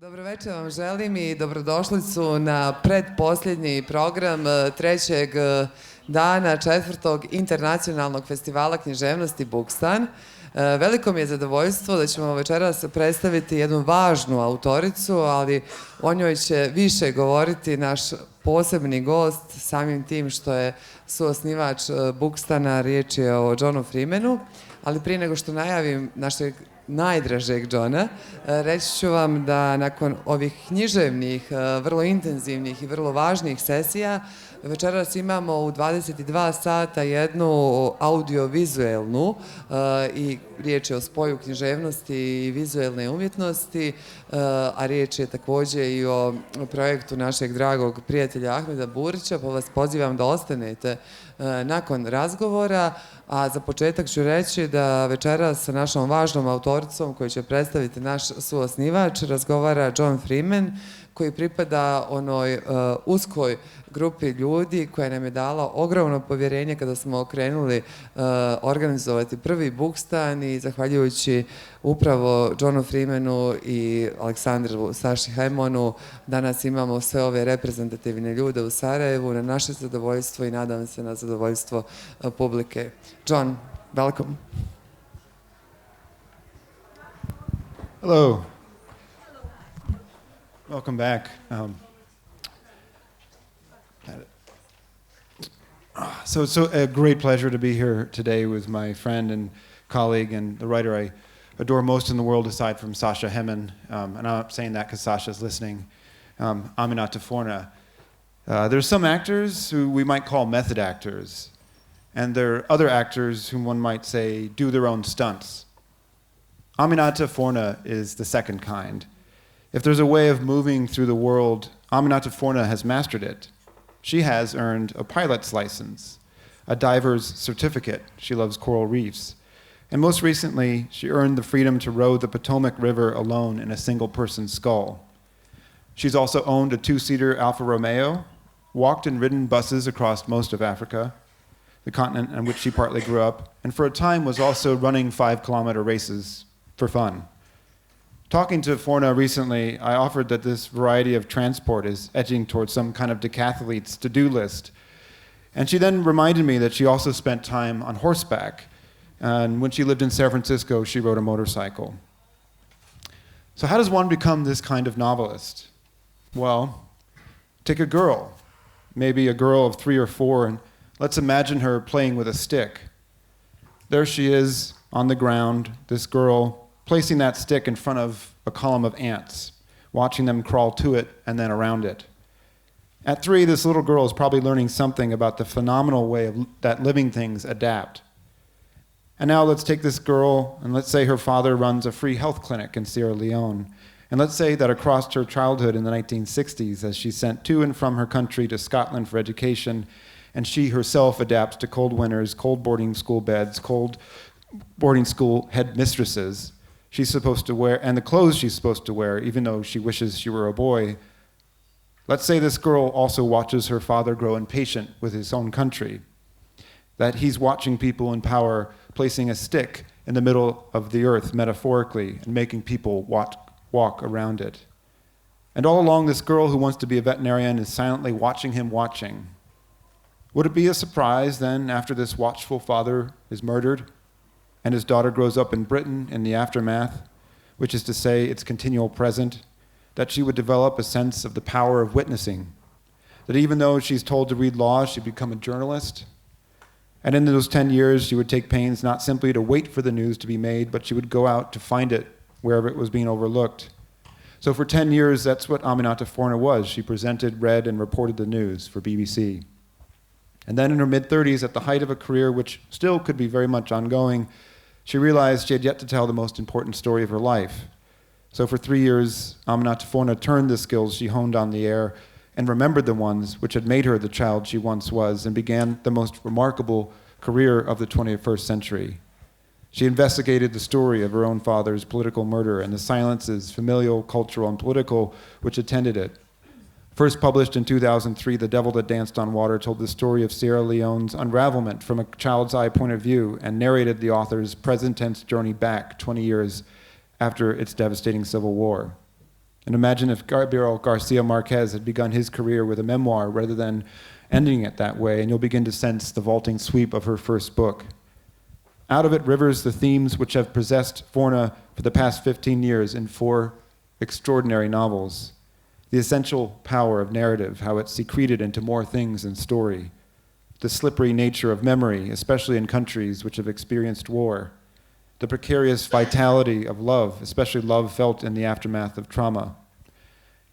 Dobroveče vam želim i dobrodošlicu na predposljednji program trećeg dana četvrtog internacionalnog festivala književnosti Bookstan. Veliko mi je zadovoljstvo da ćemo večeras predstaviti jednu važnu autoricu, ali o njoj će više govoriti naš posebni gost, samim tim što je suosnivač Bookstana, riječ je o Johnu Freemanu, ali prije nego što najavim našeg najdražeg Johna, reći ću vam da nakon ovih književnih, vrlo intenzivnih i vrlo važnih sesija, večeras imamo u 22 sata jednu audiovizuelnu i riječ je o spoju književnosti i vizuelne umjetnosti, a riječ je također i o projektu našeg dragog prijatelja Ahmeda Burića, pa vas pozivam da ostanete nakon razgovora. A za početak ću reći da večeras sa našom važnom autoricom koju će predstaviti naš suosnivač razgovara John Freeman, koji pripada onoj uskoj grupi ljudi koja nam je dala ogromno povjerenje kada smo krenuli organizovati prvi Bookstan i zahvaljujući upravo Johnu Freemanu i Aleksandru Saši Hajmonu danas imamo sve ove reprezentativne ljude u Sarajevu na naše zadovoljstvo i nadam se na zadovoljstvo publike. John, welcome. Hello. Welcome back. So it's a great pleasure to be here today with my friend and colleague and the writer I adore most in the world aside from Sasha Hemmen. And I'm not saying that because Sasha's listening. AMINATTA FORNA. There's some actors who we might call method actors. And there are other actors whom one might say do their own stunts. AMINATTA FORNA is the second kind. If there's a way of moving through the world, AMINATTA FORNA has mastered it. She has earned a pilot's license, a diver's certificate. She loves coral reefs. And most recently, she earned the freedom to row the Potomac River alone in a single-person scull. She's also owned a two-seater Alfa Romeo, walked and ridden buses across most of Africa, the continent on which she partly grew up, and for a time was also running 5-kilometer races for fun. Talking to Forna recently, I offered that this variety of transport is edging towards some kind of decathlete's to-do list. And she then reminded me that she also spent time on horseback. And when she lived in San Francisco, she rode a motorcycle. So how does one become this kind of novelist? Well, take a girl, maybe a girl of 3 or 4, and let's imagine her playing with a stick. There she is on the ground, this girl, placing that stick in front of a column of ants, watching them crawl to it and then around it. At 3, this little girl is probably learning something about the phenomenal way that living things adapt. And now let's take this girl, and let's say her father runs a free health clinic in Sierra Leone. And let's say that across her childhood in the 1960s, as she's sent to and from her country to Scotland for education, and she herself adapts to cold winters, cold boarding school beds, cold boarding school headmistresses, she's supposed to wear, and the clothes she's supposed to wear, even though she wishes she were a boy. Let's say this girl also watches her father grow impatient with his own country, that he's watching people in power placing a stick in the middle of the earth, metaphorically, and making people walk around it. And all along, this girl who wants to be a veterinarian is silently watching him watching. Would it be a surprise, then, after this watchful father is murdered, and his daughter grows up in Britain in the aftermath, which is to say its continual present, that she would develop a sense of the power of witnessing, that even though she's told to read law, she'd become a journalist, and in those 10 years she would take pains not simply to wait for the news to be made, but she would go out to find it wherever it was being overlooked. So for 10 years, that's what AMINATTA FORNA was. She presented, read, and reported the news for BBC. And then in her mid-30s, at the height of a career which still could be very much ongoing, she realized she had yet to tell the most important story of her life. So for 3 years, AMINATTA FORNA turned the skills she honed on the air and remembered the ones which had made her the child she once was and began the most remarkable career of the 21st century. She investigated the story of her own father's political murder and the silences, familial, cultural, and political, which attended it. First published in 2003, The Devil That Danced on Water told the story of Sierra Leone's unravelment from a child's eye point of view and narrated the author's present tense journey back 20 years after its devastating civil war. And imagine if Gabriel Garcia Marquez had begun his career with a memoir rather than ending it that way, and you'll begin to sense the vaulting sweep of her first book. Out of it rivers the themes which have possessed Forna for the past 15 years in 4 extraordinary novels. The essential power of narrative, how it's secreted into more things than story. The slippery nature of memory, especially in countries which have experienced war. The precarious vitality of love, especially love felt in the aftermath of trauma.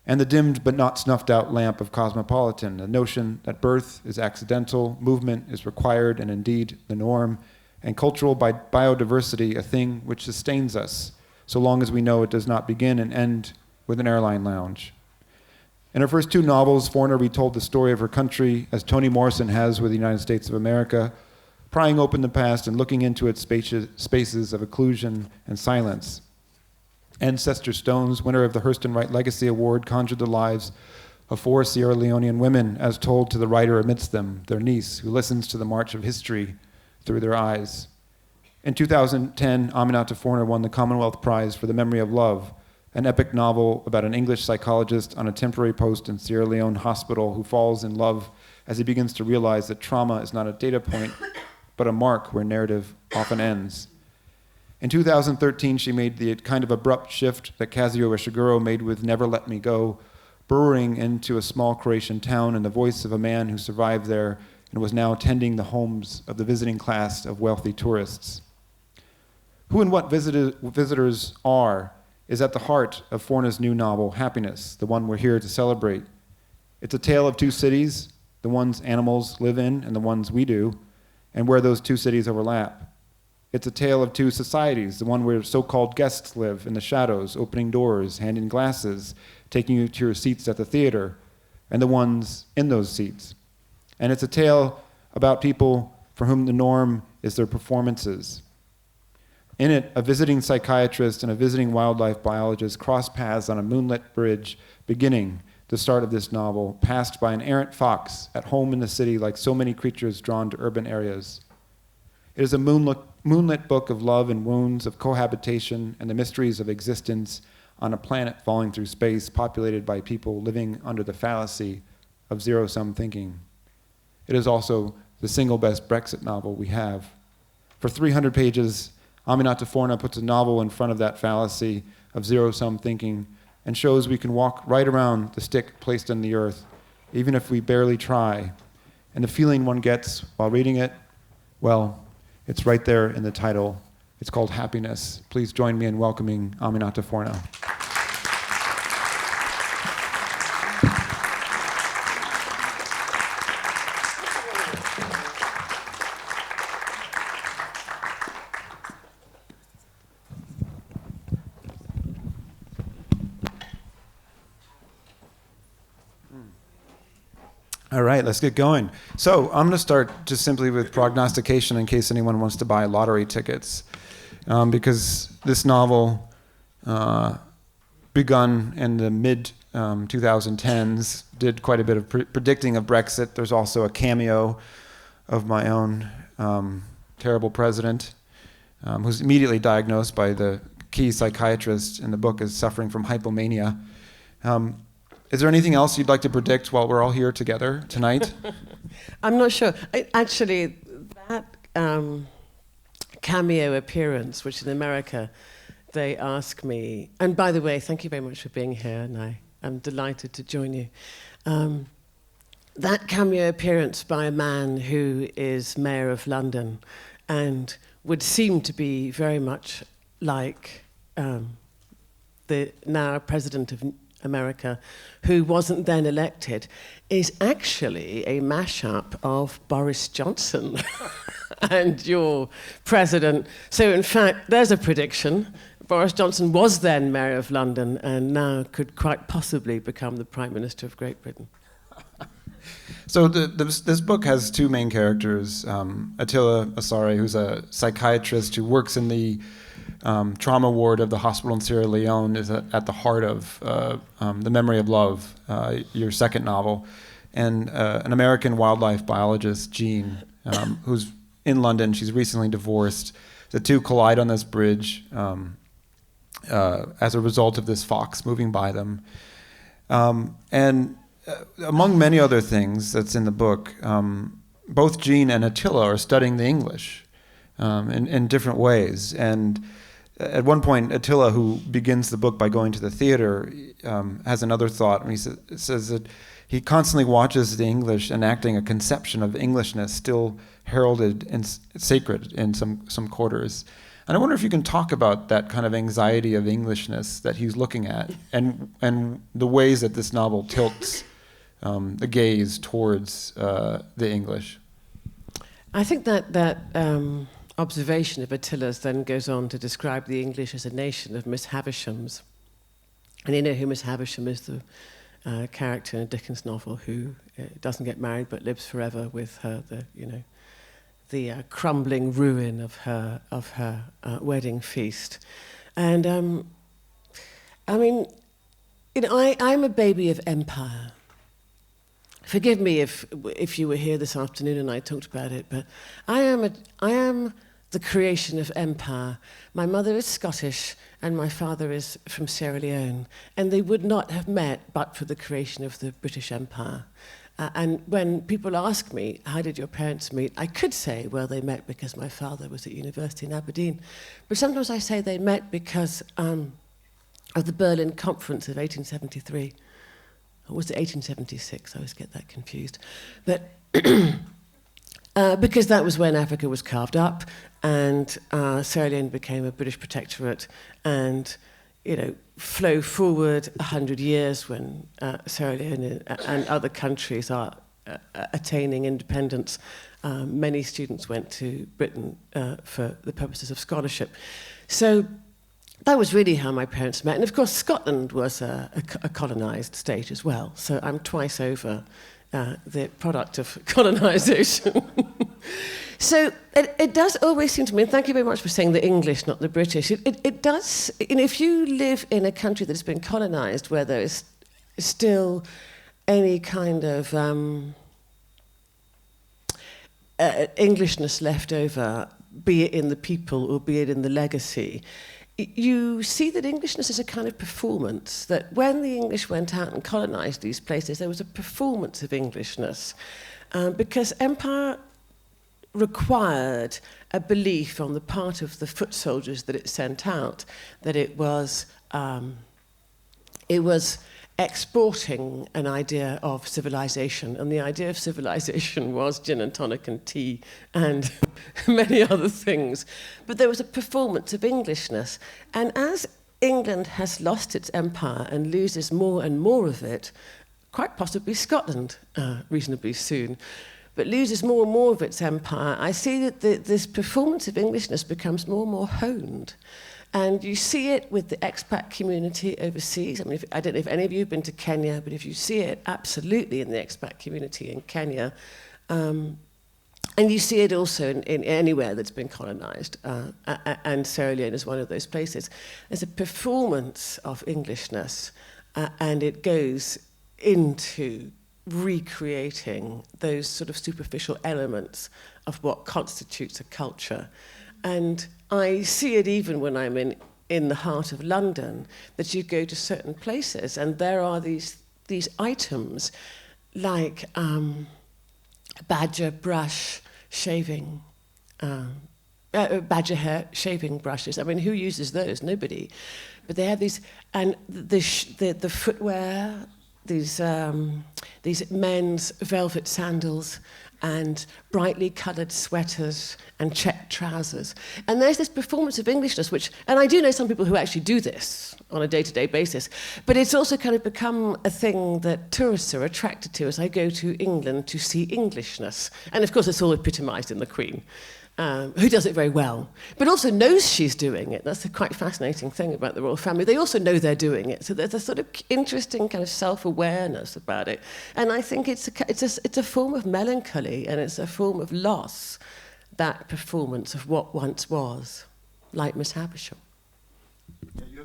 And the dimmed but not snuffed out lamp of Cosmopolitan, the notion that birth is accidental, movement is required and indeed the norm, and cultural biodiversity a thing which sustains us, so long as we know it does not begin and end with an airline lounge. In her first 2 novels, Forna retold the story of her country, as Toni Morrison has with the United States of America, prying open the past and looking into its spaces of occlusion and silence. Ancestor Stones, winner of the Hurston Wright Legacy Award, conjured the lives of 4 Sierra Leonean women, as told to the writer amidst them, their niece, who listens to the march of history through their eyes. In 2010, Aminatta Forna won the Commonwealth Prize for The Memory of Love, an epic novel about an English psychologist on a temporary post in Sierra Leone hospital who falls in love as he begins to realize that trauma is not a data point, but a mark where narrative often ends. In 2013, she made the kind of abrupt shift that Kazuo Ishiguro made with Never Let Me Go, burrowing into a small Croatian town in the voice of a man who survived there and was now tending the homes of the visiting class of wealthy tourists. Who and what visitors are is at the heart of Forna's new novel, Happiness, the one we're here to celebrate. It's a tale of 2 cities, the ones animals live in and the ones we do, and where those 2 cities overlap. It's a tale of 2 societies, the one where so-called guests live in the shadows, opening doors, handing glasses, taking you to your seats at the theater, and the ones in those seats. And it's a tale about people for whom the norm is their performances. In it, a visiting psychiatrist and a visiting wildlife biologist cross paths on a moonlit bridge, beginning the start of this novel, passed by an errant fox at home in the city like so many creatures drawn to urban areas. It is a moonlit book of love and wounds, of cohabitation and the mysteries of existence on a planet falling through space populated by people living under the fallacy of zero-sum thinking. It is also the single best Brexit novel we have. For 300 pages, Aminatta Forna puts a novel in front of that fallacy of zero-sum thinking and shows we can walk right around the stick placed in the earth, even if we barely try. And the feeling one gets while reading it, well, it's right there in the title. It's called Happiness. Please join me in welcoming Aminatta Forna. All right, let's get going. So I'm going to start just simply with Prognostication in case anyone wants to buy lottery tickets. Because this novel, begun in the mid-2010s, did quite a bit of predicting of Brexit. There's also a cameo of my own terrible president, who's immediately diagnosed by the key psychiatrist in the book as suffering from hypomania. Is there anything else you'd like to predict while we're all here together tonight? I'm not sure. Actually, that cameo appearance, which in America they ask me, and by the way, thank you very much for being here, and I'm delighted to join you. That cameo appearance by a man who is mayor of London and would seem to be very much like the now president of America, who wasn't then elected, is actually a mashup of Boris Johnson and your president. So in fact, there's a prediction. Boris Johnson was then Mayor of London and now could quite possibly become the Prime Minister of Great Britain. So this book has 2 main characters. Attila Asare, who's a psychiatrist who works in the trauma ward of the hospital in Sierra Leone, is at the heart of The Memory of Love, your second novel, and an American wildlife biologist, Jean, who's in London. She's recently divorced. The 2 collide on this bridge, as a result of this fox moving by them. And among many other things that's in the book, both Jean and Attila are studying the English in different ways. And at one point, Attila, who begins the book by going to the theater, has another thought, and he says that he constantly watches the English enacting a conception of Englishness still heralded and sacred in some quarters. And I wonder if you can talk about that kind of anxiety of Englishness that he's looking at, and the ways that this novel tilts the gaze towards the English. I think that observation of Attila's then goes on to describe the English as a nation of Miss Havisham's. And you know who Miss Havisham is, the character in a Dickens novel who doesn't get married but lives forever with her, the crumbling ruin of her wedding feast. And I mean, I'm a baby of empire. Forgive me if you were here this afternoon and I talked about it, but I am the creation of empire. My mother is Scottish and my father is from Sierra Leone, and they would not have met but for the creation of the British Empire. And when people ask me, how did your parents meet? I could say, well, they met because my father was at university in Aberdeen. But sometimes I say they met because of the Berlin Conference of 1873. Or was it 1876? I always get that confused. But because that was when Africa was carved up and Sierra Leone became a British protectorate, and flow forward 100 years when Sierra Leone and other countries are attaining independence. Many students went to Britain for the purposes of scholarship. So that was really how my parents met. And of course, Scotland was a colonised state as well. So I'm twice over the product of colonisation. So it does always seem to me, and thank you very much for saying the English, not the British, it does, if you live in a country that has been colonised, where there is still any kind of Englishness left over, be it in the people or be it in the legacy, you see that Englishness is a kind of performance, that when the English went out and colonised these places, there was a performance of Englishness, because empire required a belief on the part of the foot soldiers that it sent out that it was exporting an idea of civilization, and the idea of civilization was gin and tonic and tea and many other things. But there was a performance of Englishness, and as England has lost its empire and loses more and more of it, quite possibly Scotland reasonably soon, but loses more and more of its empire, I see that this performance of Englishness becomes more and more honed. And you see it with the expat community overseas. I mean, I don't know if any of you have been to Kenya, but if you see it absolutely in the expat community in Kenya, and you see it also in anywhere that's been colonized, and Sierra Leone is one of those places. There's a performance of Englishness, and it goes into recreating those sort of superficial elements of what constitutes a culture. And I see it even when I'm in the heart of London, that you go to certain places and there are these items like badger brush shaving, badger hair shaving brushes. I mean, who uses those? Nobody. But they have these, and the footwear, these men's velvet sandals and brightly coloured sweaters and checked trousers. And there's this performance of Englishness, which, and I do know some people who actually do this on a day-to-day basis, but it's also kind of become a thing that tourists are attracted to as I go to England to see Englishness. And of course it's all epitomised in the Queen, who does it very well, but also knows she's doing it. That's a quite fascinating thing about the royal family. They also know they're doing it, so there's a sort of interesting kind of self-awareness about it. And I think it's a form of melancholy, and it's a form of loss, that performance of what once was, like Miss Havisham.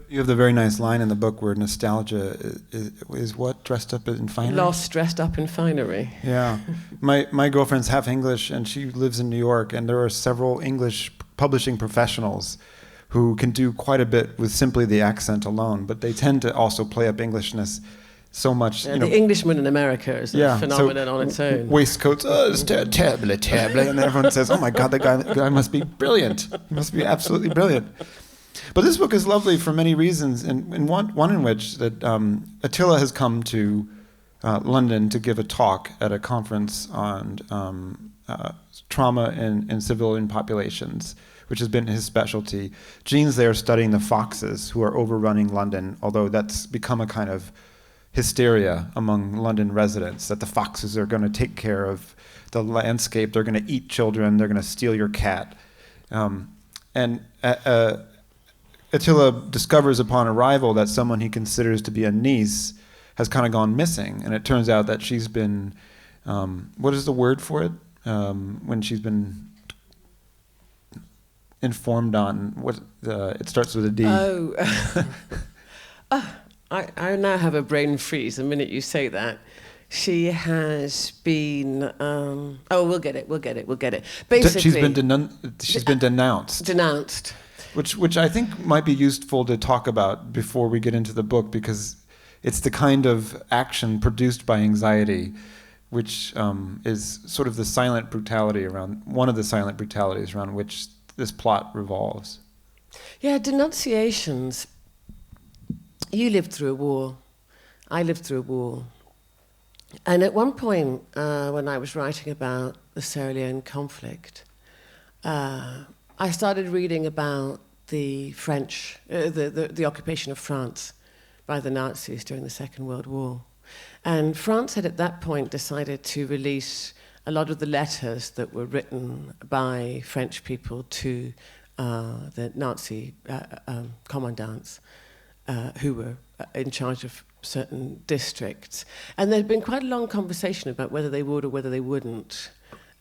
You have the very nice line in the book where nostalgia is what? Dressed up in finery? Lost, dressed up in finery. Yeah. My girlfriend's half English, and she lives in New York, and there are several English publishing professionals who can do quite a bit with simply the accent alone, but they tend to also play up Englishness so much. The Englishman in America is a phenomenon on its own. Waistcoats, it's terrible, and everyone says, "Oh my God, the guy must be brilliant. He must be absolutely brilliant." But this book is lovely for many reasons, and one in which that Attila has come to London to give a talk at a conference on trauma in civilian populations, which has been his specialty. Jean's there studying the foxes who are overrunning London, although that's become a kind of hysteria among London residents, that the foxes are going to take care of the landscape, they're going to eat children, they're going to steal your cat. Attila discovers upon arrival that someone he considers to be a niece has kind of gone missing, and it turns out that she's been, what is the word for it? When she's been informed on, it starts with a D. I now have a brain freeze the minute you say that. She has been. We'll get it. Basically, she's been denounced. Denounced. Which I think might be useful to talk about before we get into the book, because it's the kind of action produced by anxiety, which is sort of the silent brutality one of the silent brutalities around which this plot revolves. Yeah, Denunciations. You lived through a war. I lived through a war. And at one point, when I was writing about the Sierra Leone conflict, I started reading about the French, the occupation of France by the Nazis during the Second World War. And France had at that point decided to release a lot of the letters that were written by French people to the Nazi commandants who were in charge of certain districts. And there had been quite a long conversation about whether they would or whether they wouldn't.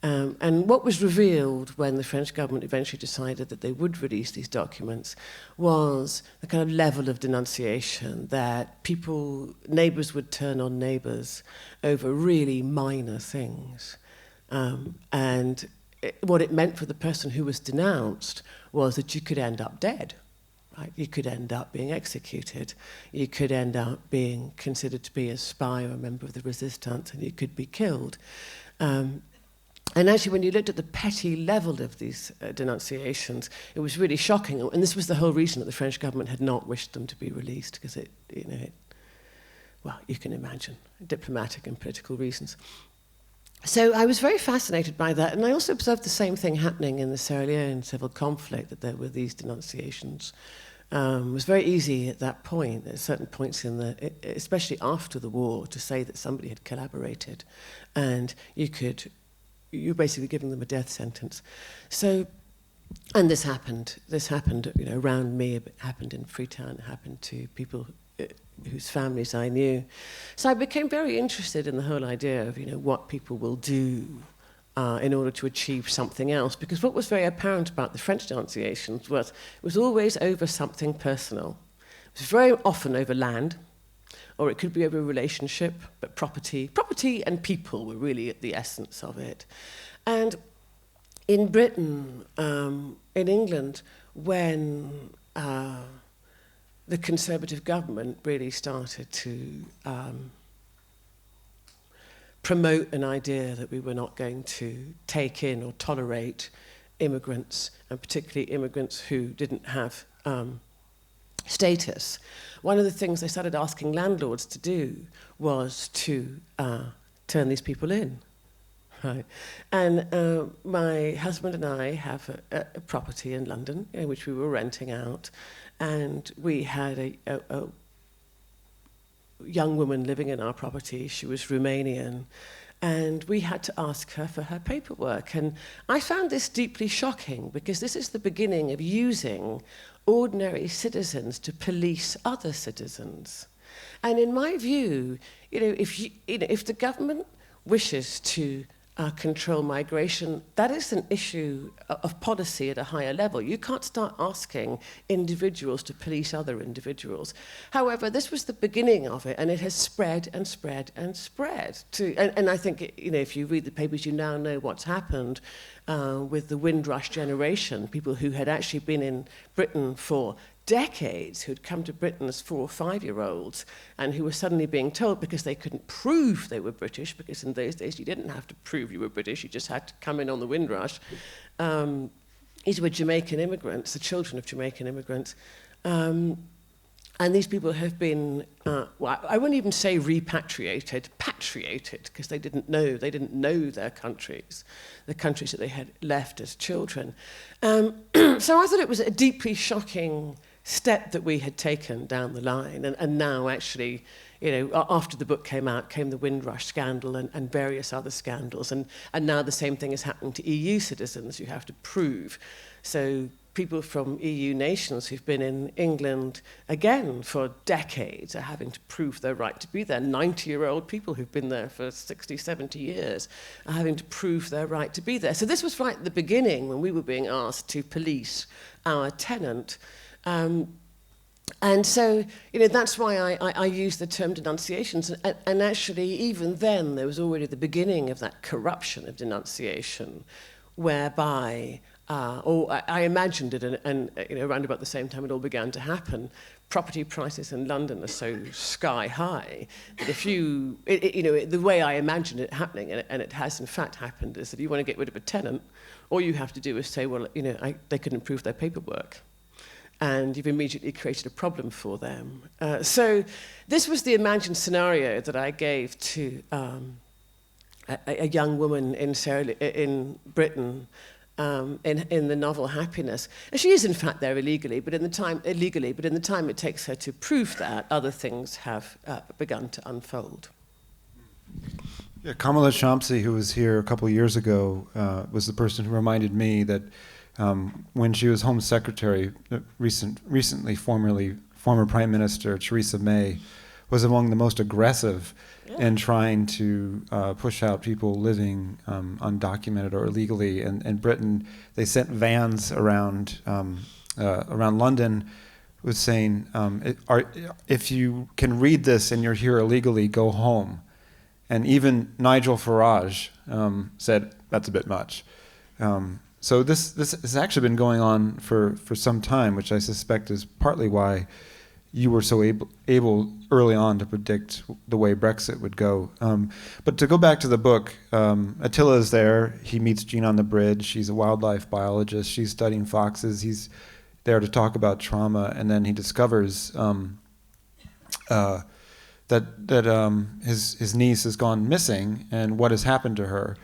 And what was revealed when the French government eventually decided that they would release these documents was the kind of level of denunciation that neighbours would turn on neighbours over really minor things. What it meant for the person who was denounced was that you could end up dead. Right? You could end up being executed. You could end up being considered to be a spy or a member of the resistance, and you could be killed. And actually, when you looked at the petty level of these denunciations, it was really shocking. And this was the whole reason that the French government had not wished them to be released, because well, you can imagine, diplomatic and political reasons. So I was very fascinated by that, and I also observed the same thing happening in the Sierra Leone civil conflict, that there were these denunciations. It was very easy at that point, at certain points especially after the war, to say that somebody had collaborated, and you're basically giving them a death sentence. So, and this happened, around me. It happened in Freetown. It happened to people whose families I knew. So I became very interested in the whole idea of, what people will do in order to achieve something else. Because what was very apparent about the French denunciations was it was always over something personal. It was very often over land, or it could be over a relationship, but property and people were really at the essence of it. And in Britain, in England, when the Conservative government really started to promote an idea that we were not going to take in or tolerate immigrants, and particularly immigrants who didn't have status, one of the things they started asking landlords to do was to turn these people in. Right. And my husband and I have a property in London, which we were renting out, and we had a young woman living in our property. She was Romanian, and we had to ask her for her paperwork. And I found this deeply shocking, because this is the beginning of using ordinary citizens to police other citizens. And in my view, if the government wishes to control migration, that is an issue of policy at a higher level. You can't start asking individuals to police other individuals. However, this was the beginning of it, and it has spread and spread and spread. And I think, if you read the papers, you now know what's happened with the Windrush generation, people who had actually been in Britain for decades, who'd come to Britain as 4 or 5-year-olds and who were suddenly being told, because they couldn't prove they were British, because in those days you didn't have to prove you were British, you just had to come in on the Windrush. These were Jamaican immigrants, the children of Jamaican immigrants. And these people have been, I wouldn't even say repatriated, patriated, because they didn't know their countries, the countries that they had left as children. So I thought it was a deeply shocking step that we had taken down the line. And now actually, after the book came out, came the Windrush scandal and various other scandals. And now the same thing is happening to EU citizens. You have to prove. So people from EU nations who've been in England, again, for decades are having to prove their right to be there. 90-year-old people who've been there for 60, 70 years are having to prove their right to be there. So this was right at the beginning when we were being asked to police our tenant. And so, that's why I use the term denunciations. And actually, even then, there was already the beginning of that corruption of denunciation, whereby, I imagined it, and around about the same time it all began to happen, property prices in London are so sky high that if the way I imagined it happening, and it has in fact happened, is if you want to get rid of a tenant, all you have to do is say, well, they couldn't prove their paperwork. And you've immediately created a problem for them. So this was the imagined scenario that I gave to a young woman in Britain in the novel Happiness. And she is in fact there illegally, but in the time it takes her to prove that, other things have begun to unfold. Yeah, Kamala Shamsi, who was here a couple of years ago, was the person who reminded me that when she was Home Secretary, recently former Prime Minister Theresa May was among the most aggressive in trying to push out people living undocumented or illegally. And in Britain, they sent vans around London with saying, if you can read this and you're here illegally, go home. And even Nigel Farage said, that's a bit much. So this has actually been going on for some time, which I suspect is partly why you were so able early on to predict the way Brexit would go. But to go back to the book, Attila is there. He meets Jean on the bridge. He's a wildlife biologist. She's studying foxes. He's there to talk about trauma, and then he discovers that his niece has gone missing, and what has happened to her.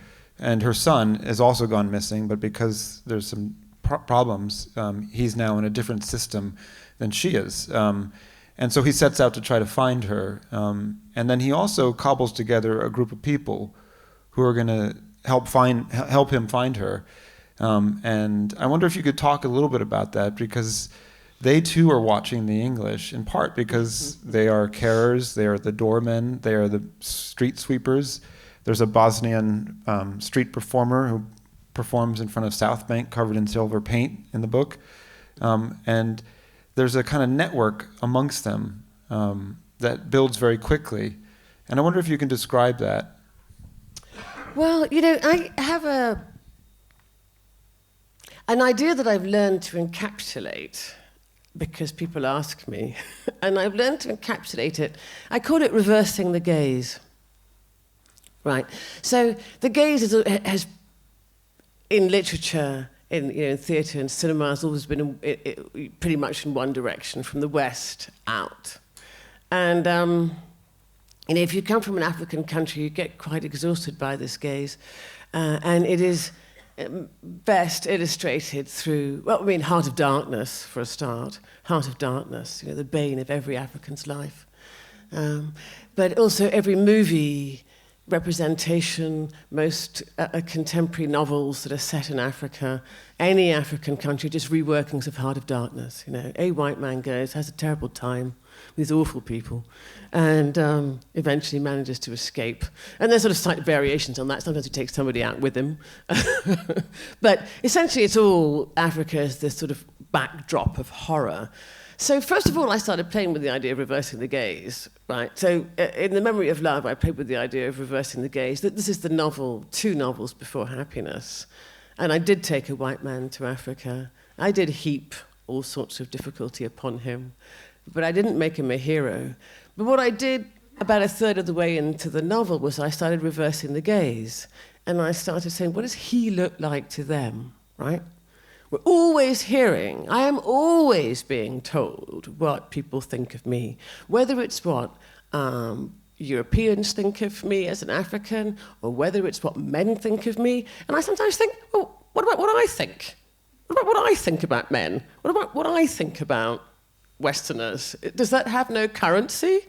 And her son has also gone missing, but because there's some problems, he's now in a different system than she is. And so he sets out to try to find her. And then he also cobbles together a group of people who are going to help him find her. And I wonder if you could talk a little bit about that, because they too are watching the English, in part because they are carers, they are the doormen, they are the street sweepers. There's a Bosnian street performer who performs in front of South Bank covered in silver paint in the book. And there's a kind of network amongst them that builds very quickly. And I wonder if you can describe that. Well, I have an idea that I've learned to encapsulate, because people ask me, and I've learned to encapsulate it. I call it reversing the gaze. Right. So the gaze has, in literature, in theatre and cinema, has always been pretty much in one direction, from the West out. And if you come from an African country, you get quite exhausted by this gaze, and it is best illustrated through, Heart of Darkness for a start. Heart of Darkness, the bane of every African's life, but also every movie representation, most contemporary novels that are set in Africa, any African country, just reworkings of Heart of Darkness. You know, a white man goes, has a terrible time with these awful people, and eventually manages to escape. And there's sort of slight variations on that. Sometimes he takes somebody out with him. But essentially it's all Africa as this sort of backdrop of horror. So first of all, I started playing with the idea of reversing the gaze, right? So in The Memory of Love, I played with the idea of reversing the gaze. This is the novel, 2 novels before Happiness. And I did take a white man to Africa. I did heap all sorts of difficulty upon him, but I didn't make him a hero. But what I did about a third of the way into the novel was I started reversing the gaze. And I started saying, what does he look like to them, right? We're always hearing, I am always being told what people think of me, whether it's what Europeans think of me as an African, or whether it's what men think of me. And I sometimes think, well, what about what I think? What about what I think about men? What about what I think about Westerners? Does that have no currency?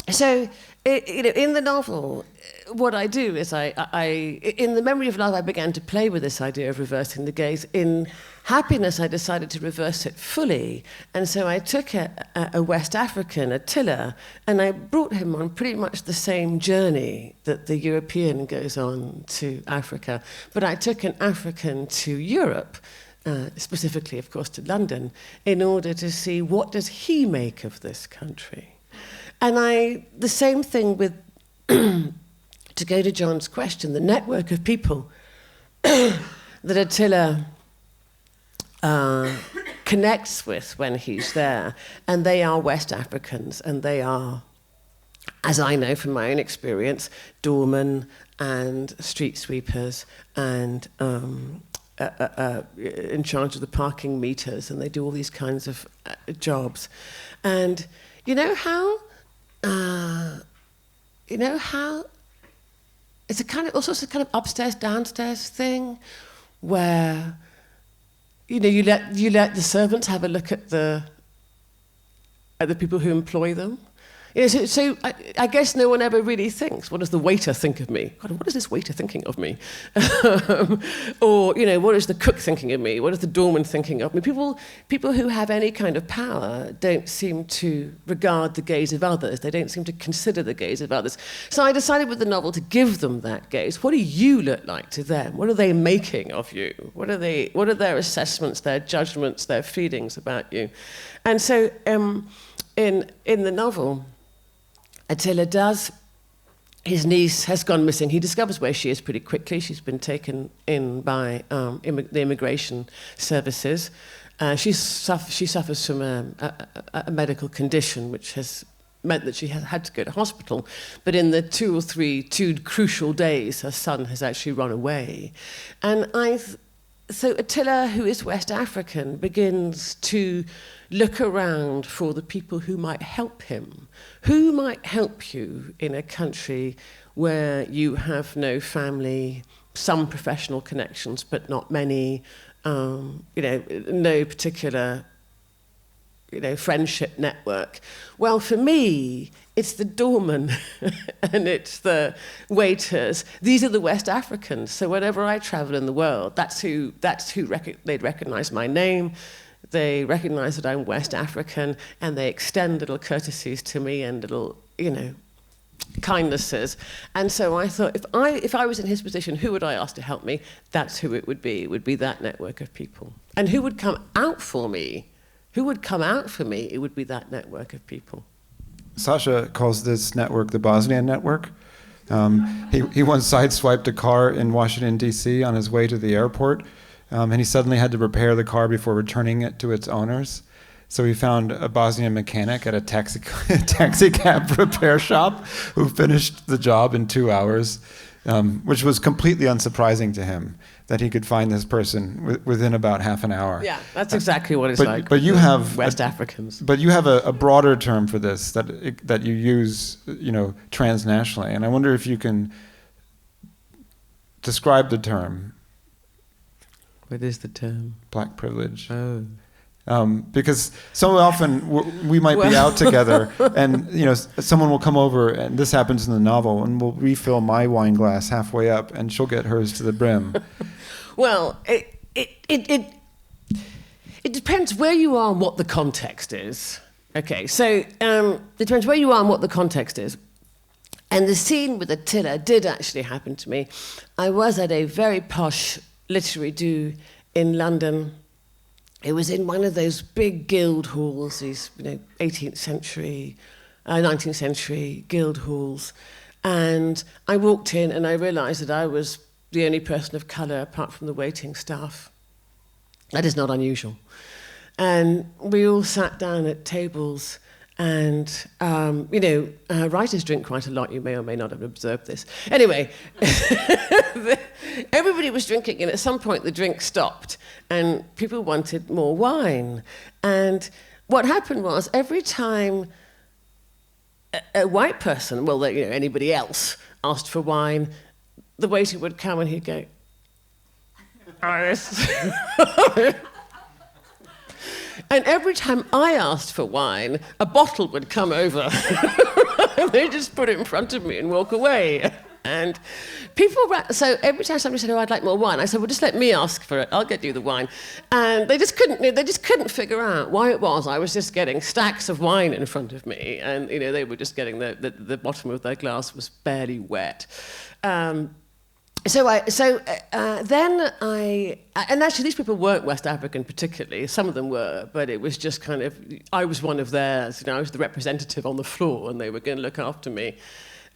So, in the novel, what I do is in The Memory of Love, I began to play with this idea of reversing the gaze. In Happiness, I decided to reverse it fully. And so I took a West African, Attila, and I brought him on pretty much the same journey that the European goes on to Africa. But I took an African to Europe, specifically, of course, to London, in order to see what does he make of this country. And the same thing with, to go to John's question, the network of people that Attila connects with when he's there. And they are West Africans, and they are, as I know from my own experience, doormen and street sweepers and in charge of the parking meters, and they do all these kinds of jobs. And you know how it's a kind of also a kind of upstairs downstairs thing, where you let the servants have a look at the people who employ them. You know, so I guess no one ever really thinks, what does the waiter think of me? God, what is this waiter thinking of me? Or, what is the cook thinking of me? What is the doorman thinking of me? People who have any kind of power don't seem to regard the gaze of others. They don't seem to consider the gaze of others. So I decided with the novel to give them that gaze. What do you look like to them? What are they making of you? What are their assessments, their judgments, their feelings about you? And so in the novel, Attila does. His niece has gone missing. He discovers where she is pretty quickly. She's been taken in by the immigration services. She suffers from a medical condition which has meant that she has had to go to hospital. But in the 2 crucial days, her son has actually run away. And so Attila, who is West African, begins to look around for the people who might help him. Who might help you in a country where you have no family, some professional connections, but not many, no particular, friendship network? Well, for me, it's the doorman and it's the waiters. These are the West Africans. So whenever I travel in the world, that's who they'd recognize my name. They recognize that I'm West African, and they extend little courtesies to me and little, kindnesses. And so I thought, if I was in his position, who would I ask to help me? That's who it would be. It would be that network of people. And who would come out for me? Who would come out for me? It would be that network of people. Sasha calls this network the Bosnian network. He once sideswiped a car in Washington, D.C. on his way to the airport, and he suddenly had to repair the car before returning it to its owners. So he found a Bosnian mechanic at a taxi cab repair shop who finished the job in 2 hours, which was completely unsurprising to him, that he could find this person within about half an hour. Yeah, that's exactly what it's like. But you have West Africans. But you have a broader term for this that you use, transnationally, and I wonder if you can describe the term. What is the term? Black privilege. Oh. Because so often we might be out together, and someone will come over, and this happens in the novel, and we'll refill my wine glass halfway up, and she'll get hers to the brim. Well, it depends where you are and what the context is. Okay, so it depends where you are and what the context is. And the scene with Attila did actually happen to me. I was at a very posh literary do in London. It was in one of those big guild halls, these 18th century, 19th century guild halls. And I walked in and I realized that I was the only person of colour apart from the waiting staff. That is not unusual. And we all sat down at tables, and writers drink quite a lot. You may or may not have observed this. Anyway, everybody was drinking, and at some point the drink stopped, and people wanted more wine. And what happened was, every time a white person, well, anybody else, asked for wine, the waiter would come and he'd go, and every time I asked for wine, a bottle would come over. And they just put it in front of me and walk away. And so every time somebody said, I'd like more wine, I said, well, just let me ask for it. I'll get you the wine. And they just couldn't figure out why it was. I was just getting stacks of wine in front of me. And, they were just getting the bottom of their glass was barely wet. And actually these people weren't West African particularly, some of them were, but it was just kind of, I was one of theirs, I was the representative on the floor and they were going to look after me.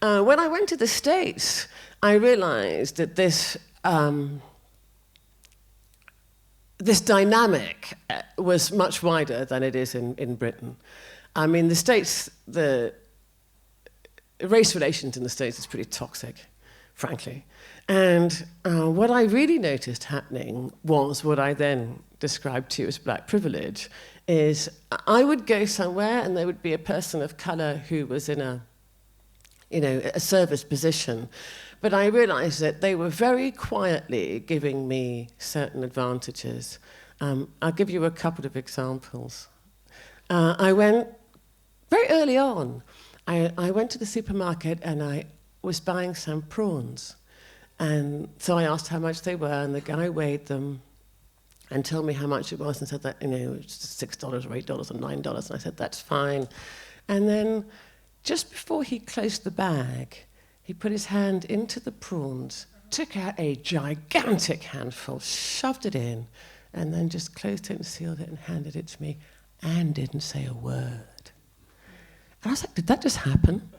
When I went to the States, I realized that this dynamic was much wider than it is in Britain. I mean, the States, the race relations in the States is pretty toxic, frankly. And what I really noticed happening was what I then described to you as black privilege, is I would go somewhere and there would be a person of colour who was in a service position, but I realised that they were very quietly giving me certain advantages. I'll give you a couple of examples. I went, very early on, I went to the supermarket and I was buying some prawns. And so I asked how much they were, and the guy weighed them and told me how much it was and said that, it was $6 or $8 or $9. And I said, that's fine. And then just before he closed the bag, he put his hand into the prawns, took out a gigantic handful, shoved it in, and then just closed it and sealed it and handed it to me, and didn't say a word. And I was like, did that just happen?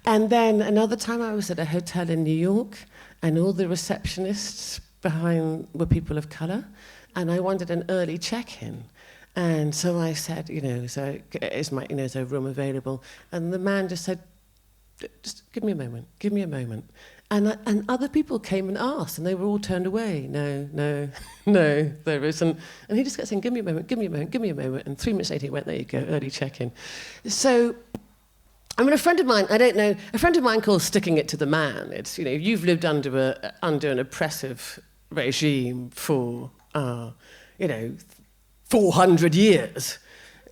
And then another time I was at a hotel in New York, and all the receptionists behind were people of colour, and I wanted an early check-in. And so I said, is there a room available? And the man just said, just give me a moment. And other people came and asked, and they were all turned away. No, there isn't. And he just kept saying, give me a moment. And 3 minutes later he went, there you go, early check-in. So, a friend of mine, a friend of mine calls sticking it to the man. It's, you've lived under an oppressive regime for, 400 years.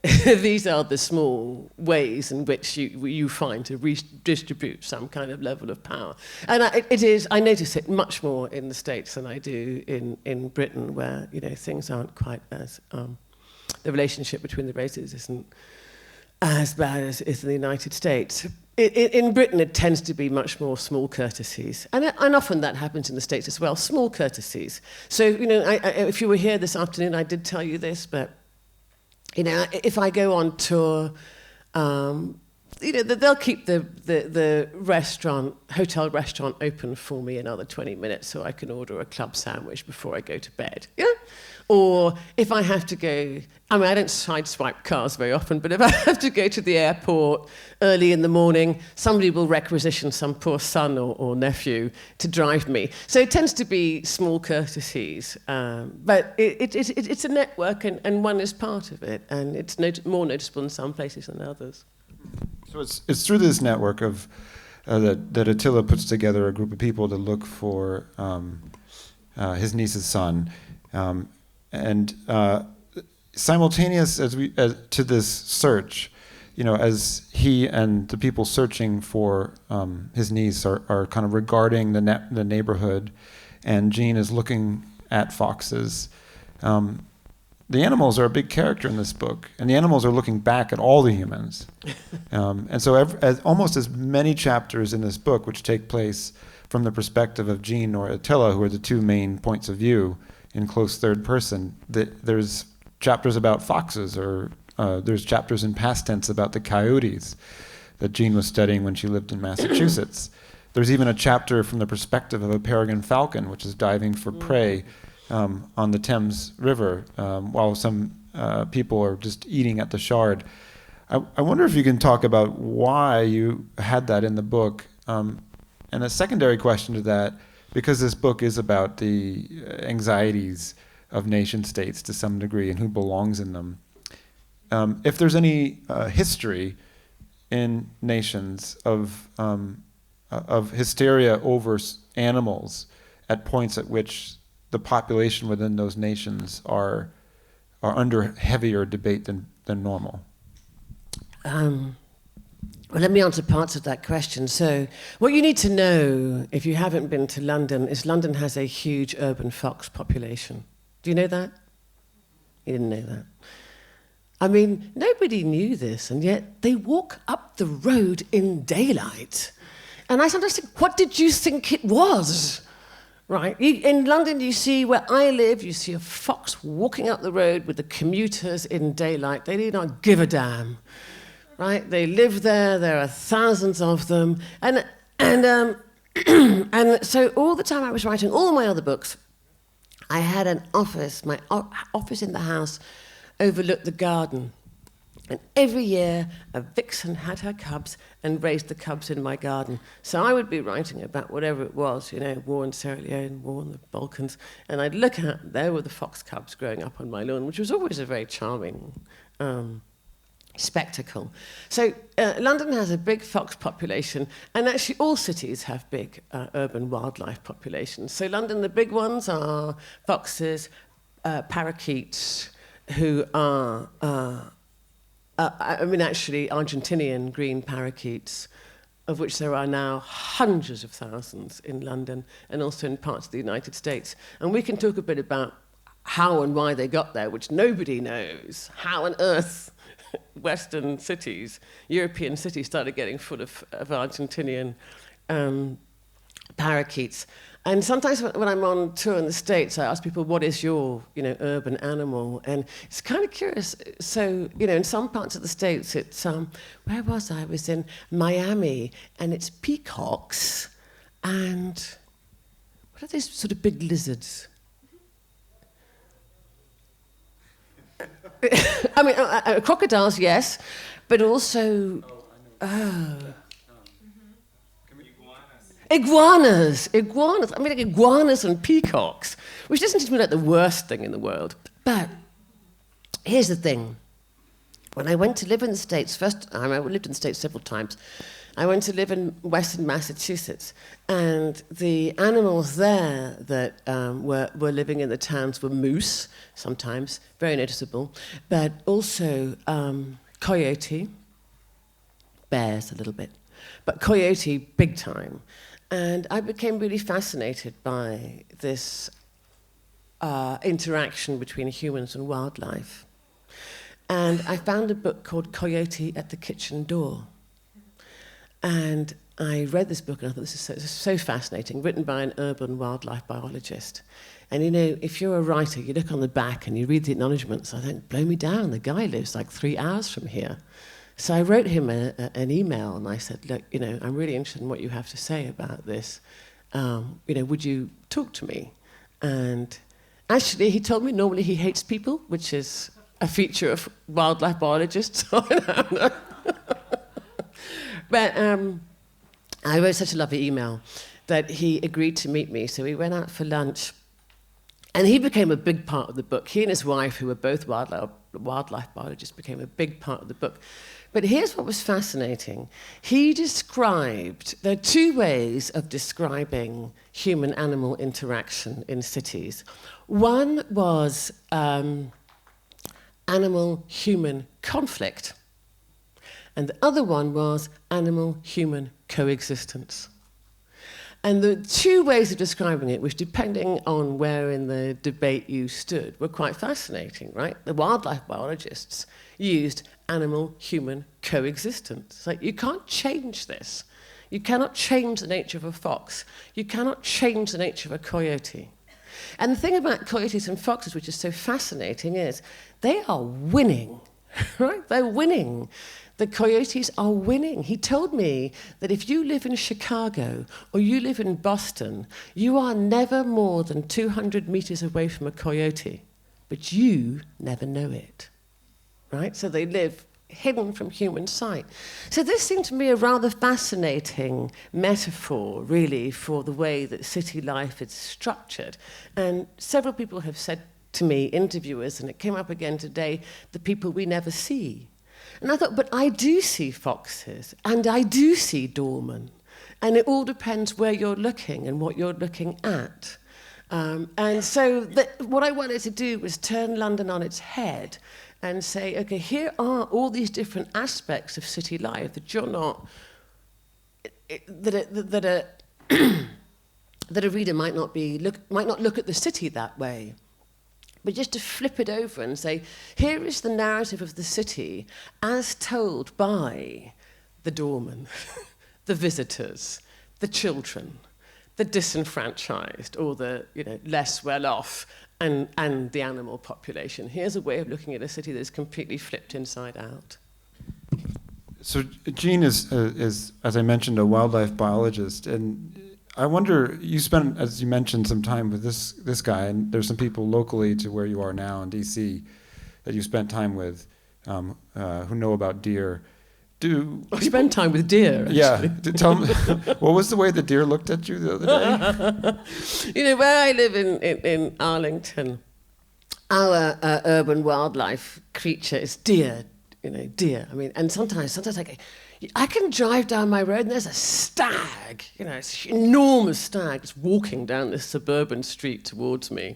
These are the small ways in which you find to redistribute some kind of level of power. And I notice it much more in the States than I do in Britain, where, things aren't quite as, the relationship between the races isn't as bad as is in the United States. In Britain, it tends to be much more small courtesies. And often that happens in the States as well, small courtesies. So, if you were here this afternoon, I did tell you this, but, if I go on tour, they'll keep the hotel restaurant open for me another 20 minutes so I can order a club sandwich before I go to bed. Yeah? Or if I have to go, I don't sideswipe cars very often, but if I have to go to the airport early in the morning, somebody will requisition some poor son or nephew to drive me. So it tends to be small courtesies, but it's a network, and one is part of it, and it's more noticeable in some places than others. So it's through this network of that Attila puts together a group of people to look for his niece's son. And simultaneous to this search, as he and the people searching for his niece are kind of regarding the neighborhood, and Jean is looking at foxes. The animals are a big character in this book, and the animals are looking back at all the humans. And so almost as many chapters in this book, which take place from the perspective of Jean or Attila, who are the two main points of view in close third person, there's chapters about foxes, or there's chapters in past tense about the coyotes that Jean was studying when she lived in Massachusetts. There's even a chapter from the perspective of a peregrine falcon, which is diving for prey on the Thames River, while some people are just eating at the Shard. I wonder if you can talk about why you had that in the book. And a secondary question to that, because this book is about the anxieties of nation states to some degree and who belongs in them. If there's any history in nations of hysteria over animals at points at which the population within those nations are under heavier debate than normal. Well, let me answer parts of that question. So, what you need to know, if you haven't been to London, is London has a huge urban fox population. Do you know that? You didn't know that. I mean, nobody knew this, and yet they walk up the road in daylight. And I sometimes think, what did you think it was? Right? In London, you see, where I live, you see a fox walking up the road with the commuters in daylight. They do not give a damn. Right? They live there. There are thousands of them. And so all the time I was writing all my other books, I had an office. My office in the house overlooked the garden. And every year, a vixen had her cubs and raised the cubs in my garden. So I would be writing about whatever it was, war in Sierra Leone, war in the Balkans, and I'd look out, there were the fox cubs growing up on my lawn, which was always a very charming spectacle. So London has a big fox population, and actually all cities have big urban wildlife populations. So London, the big ones are foxes, parakeets, who are... actually, Argentinian green parakeets, of which there are now hundreds of thousands in London and also in parts of the United States. And we can talk a bit about how and why they got there, which nobody knows. How on earth Western cities, European cities, started getting full of Argentinian parakeets. And sometimes when I'm on tour in the States, I ask people, what is your, urban animal? And it's kind of curious. So, in some parts of the States, it's, where was I? I was in Miami, and it's peacocks, and what are these sort of big lizards? I mean, crocodiles, yes, but also... Iguanas. I mean, like iguanas and peacocks, which doesn't seem to me like the worst thing in the world. But here's the thing. When I went to live in the States, first time, I lived in the States several times, I went to live in Western Massachusetts, and the animals there that were living in the towns were moose, sometimes, very noticeable, but also coyote, bears a little bit, but coyote big time. And I became really fascinated by this interaction between humans and wildlife. And I found a book called Coyote at the Kitchen Door. And I read this book and I thought, this is so fascinating, written by an urban wildlife biologist. And if you're a writer, you look on the back and you read the acknowledgements, I think, blow me down, the guy lives like 3 hours from here. So I wrote him an email, and I said, look, I'm really interested in what you have to say about this. Would you talk to me? And actually, he told me normally he hates people, which is a feature of wildlife biologists. But I wrote such a lovely email that he agreed to meet me. So we went out for lunch, and he became a big part of the book. He and his wife, who were both wildlife biologists, became a big part of the book. But here's what was fascinating. He described, there are two ways of describing human-animal interaction in cities. One was animal-human conflict. And the other one was animal-human coexistence. And the two ways of describing it, which depending on where in the debate you stood, were quite fascinating, right? The wildlife biologists used animal-human coexistence. It's like, you can't change this. You cannot change the nature of a fox. You cannot change the nature of a coyote. And the thing about coyotes and foxes, which is so fascinating, is they are winning, right? They're winning. The coyotes are winning. He told me that if you live in Chicago or you live in Boston, you are never more than 200 meters away from a coyote, but you never know it, right? So they live hidden from human sight. So this seemed to me a rather fascinating metaphor, really, for the way that city life is structured. And several people have said to me, interviewers, and it came up again today, the people we never see. And I thought, but I do see foxes, and I do see doormen, and it all depends where you're looking and what you're looking at. And so what I wanted to do was turn London on its head and say, okay, here are all these different aspects of city life that you're not, that a reader might not look at the city that way. But just to flip it over and say, here is the narrative of the city as told by the doorman, the visitors, the children, the disenfranchised, or the less well-off, and the animal population. Here's a way of looking at a city that's completely flipped inside out. So Jean is, as I mentioned, a wildlife biologist, and I wonder, you spent, as you mentioned, some time with this guy, and there's some people locally to where you are now in D.C. that you spent time with who know about deer. I spent time with deer, actually. Yeah. Tell me, what was the way the deer looked at you the other day? Where I live in Arlington, our urban wildlife creature is deer, deer. I mean, and sometimes I can drive down my road and there's a stag, it's an enormous stag just walking down this suburban street towards me.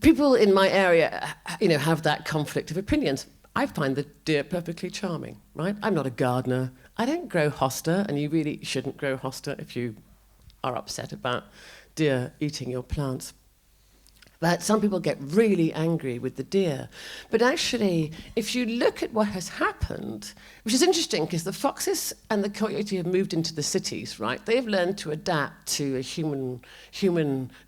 People in my area, have that conflict of opinions. I find the deer perfectly charming, right? I'm not a gardener. I don't grow hosta, and you really shouldn't grow hosta if you are upset about deer eating your plants. But some people get really angry with the deer. But actually, if you look at what has happened, which is interesting because the foxes and the coyote have moved into the cities, right? They have learned to adapt to a human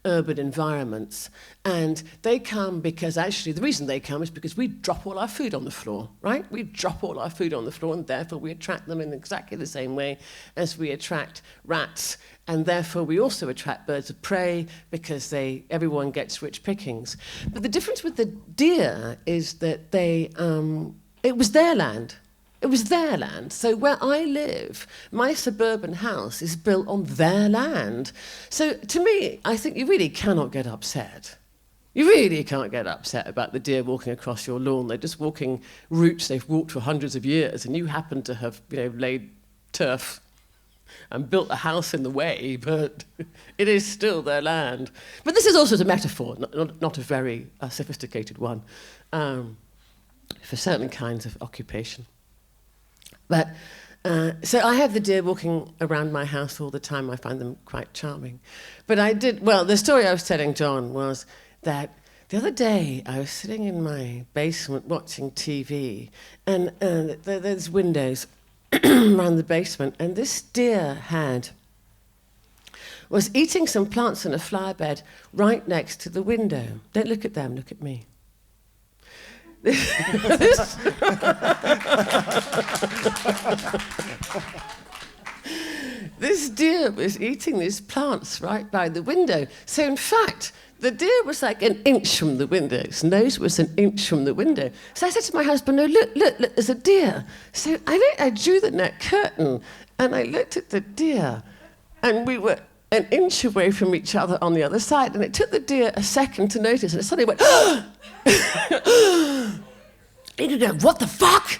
urban environments. And they come because actually the reason they come is because we drop all our food on the floor, right? We drop all our food on the floor and therefore we attract them in exactly the same way as we attract rats. And therefore we also attract birds of prey because everyone gets rich pickings. But the difference with the deer is that it was their land. It was their land. So where I live, my suburban house is built on their land. So to me, I think you really cannot get upset. You really can't get upset about the deer walking across your lawn. They're just walking routes they've walked for hundreds of years, and you happen to have, laid turf and built a house in the way, but it is still their land. But this is also a metaphor, not a very sophisticated one, for certain kinds of occupation. But so I have the deer walking around my house all the time. I find them quite charming. But the story I was telling John was that the other day I was sitting in my basement watching TV, and there's windows around the basement, and this deer was eating some plants in a flower bed right next to the window. Don't look at them, look at me. This deer was eating these plants right by the window. So in fact, the deer was like an inch from the window. Its nose was an inch from the window. So I said to my husband, no, look, there's a deer. So I drew the net curtain, and I looked at the deer, and we were an inch away from each other on the other side, and it took the deer a second to notice, and it suddenly went, and you go, what the fuck?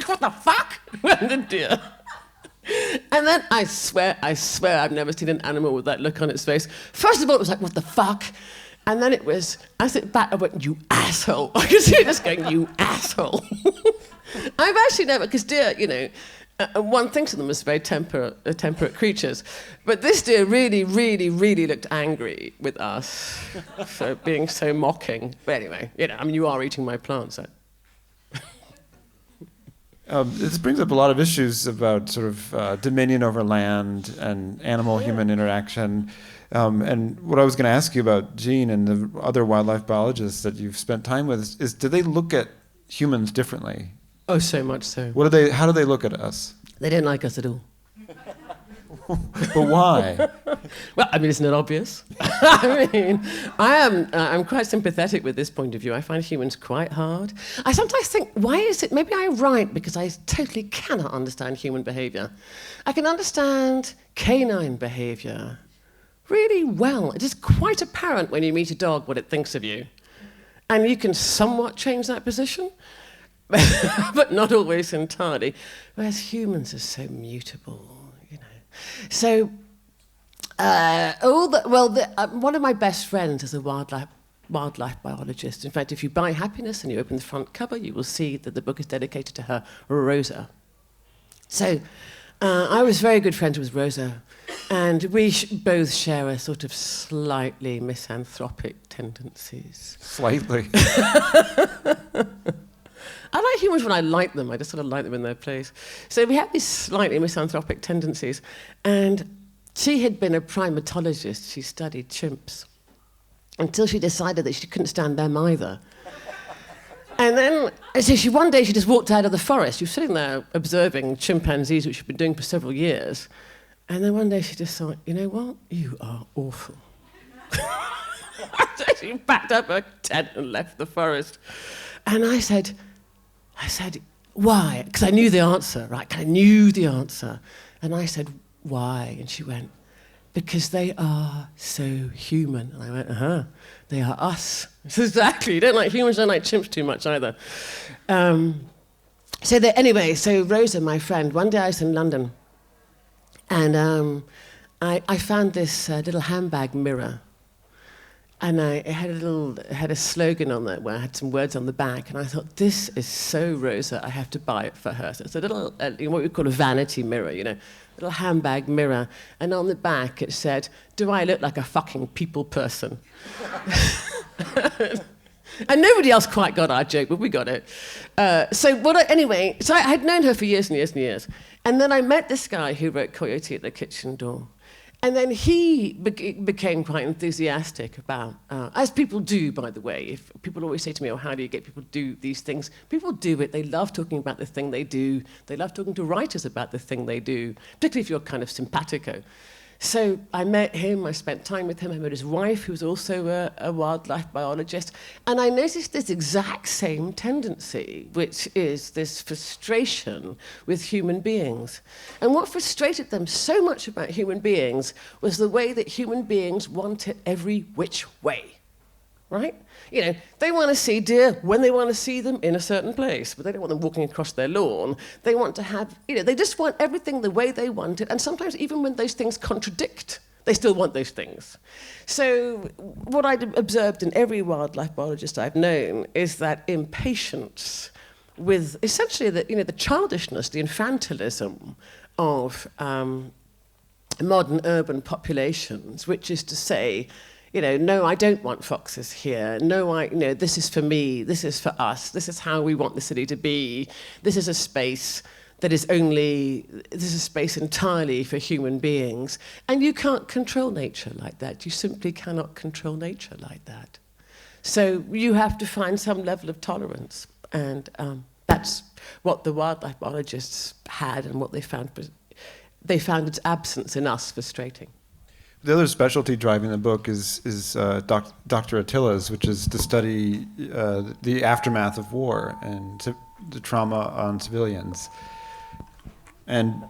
What the fuck? Went the deer. And then I swear I've never seen an animal with that look on its face. First of all, it was like, what the fuck? And then it was, as it back, I went, you asshole. I could see it just going, you asshole. I've actually never, because deer, you know, one thinks of them as very temperate creatures. But this deer really, really, really looked angry with us for being so mocking. But anyway, you know, I mean, you are eating my plants. So. This brings up a lot of issues about sort of dominion over land and animal-human interaction. And what I was going to ask you about Jean and the other wildlife biologists that you've spent time with is do they look at humans differently? Oh, so much so. How do they look at us? They don't like us at all. But why? Well, I mean, isn't it obvious? I mean, I'm quite sympathetic with this point of view. I find humans quite hard. I sometimes think, why is it, maybe I'm right, because I totally cannot understand human behavior. I can understand canine behavior really well. It is quite apparent when you meet a dog what it thinks of you. And you can somewhat change that position, but not always entirely. Whereas humans are so mutable. So, one of my best friends is a wildlife biologist. In fact, if you buy Happiness and you open the front cover, you will see that the book is dedicated to her, Rosa. So, I was very good friends with Rosa, and we both share a sort of slightly misanthropic tendencies. Slightly. I like humans when I like them. I just sort of like them in their place. So we have these slightly misanthropic tendencies. And she had been a primatologist. She studied chimps until she decided that she couldn't stand them either. And then, so one day she just walked out of the forest. She was sitting there observing chimpanzees, which she'd been doing for several years. And then one day she just thought, you know what? You are awful. So she packed up her tent and left the forest. And I said, why? Because I knew the answer, right? I knew the answer. And I said, why? And she went, because they are so human. And I went, they are us. Exactly. You don't like humans, don't like chimps too much either. So Rosa, my friend, one day I was in London, and I found this little handbag mirror. And it had a slogan on it where I had some words on the back, and I thought, this is so Rosa, I have to buy it for her. So it's a little, what we call a vanity mirror, you know, a little handbag mirror. And on the back it said, do I look like a fucking people person? And nobody else quite got our joke, but we got it. So I had known her for years and years and years. And then I met this guy who wrote Coyote at the Kitchen Door. And then he became quite enthusiastic about, as people do, by the way. If people always say to me, oh, how do you get people to do these things? People do it. They love talking about the thing they do. They love talking to writers about the thing they do, particularly if you're kind of simpatico. So I met him, I spent time with him, I met his wife, who was also a wildlife biologist, and I noticed this exact same tendency, which is this frustration with human beings. And what frustrated them so much about human beings was the way that human beings want it every which way, right? You know, they want to see deer when they want to see them in a certain place, but they don't want them walking across their lawn. They want to have, you know, they just want everything the way they want it, and sometimes even when those things contradict, they still want those things. So what I observed in every wildlife biologist I've known is that impatience with essentially the childishness, the infantilism of modern urban populations, which is to say, no, I don't want foxes here. No, this is for me. This is for us. This is how we want the city to be. This is a space that is this is a space entirely for human beings. And you can't control nature like that. You simply cannot control nature like that. So you have to find some level of tolerance. And that's what the wildlife biologists had and what they found. They found its absence in us frustrating. The other specialty driving the book is Dr. Attila's, which is to study the aftermath of war and the trauma on civilians. And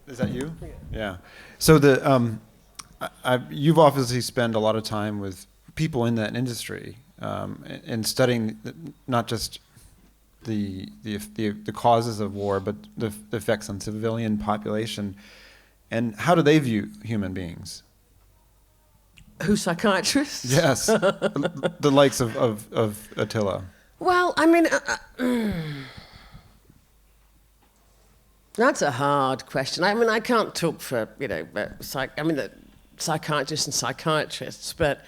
is that you? Yeah. So you've obviously spent a lot of time with people in that industry and studying not just the causes of war, but the effects on civilian population. And how do they view human beings? Who, psychiatrists? Yes, the likes of Attila. Well, I mean, that's a hard question. I mean, I can't talk for, the psychiatrists and psychiatrists, but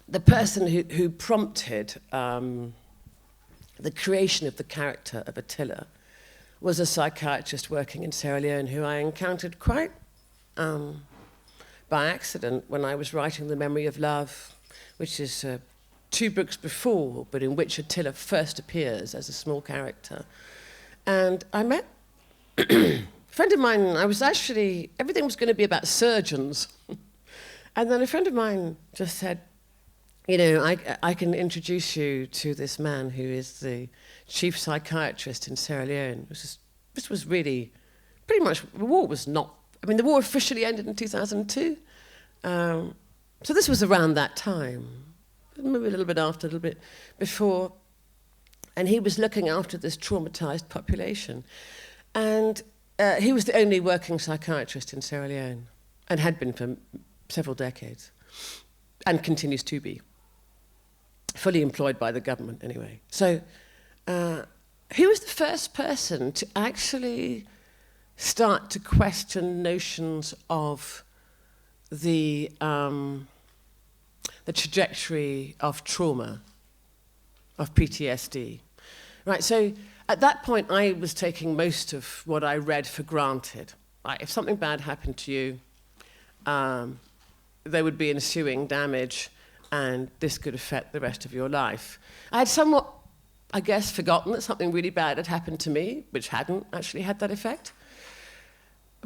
the person who prompted the creation of the character of Attila was a psychiatrist working in Sierra Leone who I encountered quite by accident when I was writing The Memory of Love, which is 2 books before, but in which Attila first appears as a small character. And I met a friend of mine. Everything was going to be about surgeons. And then a friend of mine just said, I can introduce you to this man who is the chief psychiatrist in Sierra Leone. This was really, pretty much, the war was not, the war officially ended in 2002. So this was around that time, maybe a little bit after, a little bit before. And he was looking after this traumatized population. And he was the only working psychiatrist in Sierra Leone, and had been for several decades, and continues to be. Fully employed by the government, anyway. So he was the first person to actually start to question notions of the trajectory of trauma, of PTSD. Right, so at that point, I was taking most of what I read for granted. Right, if something bad happened to you, there would be ensuing damage, and this could affect the rest of your life. I had somewhat, I guess, forgotten that something really bad had happened to me, which hadn't actually had that effect.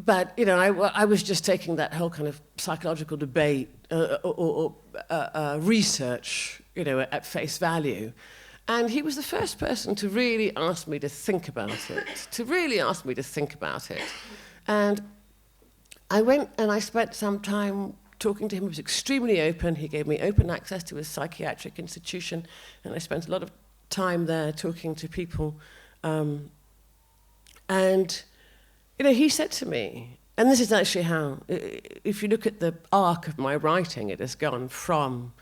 But, I was just taking that whole kind of psychological debate or research, at face value. And he was the first person to really ask me to think about it, And I went and I spent some time talking to him. He was extremely open. He gave me open access to his psychiatric institution, and I spent a lot of time there talking to people. And he said to me, and this is actually how, if you look at the arc of my writing, it has gone from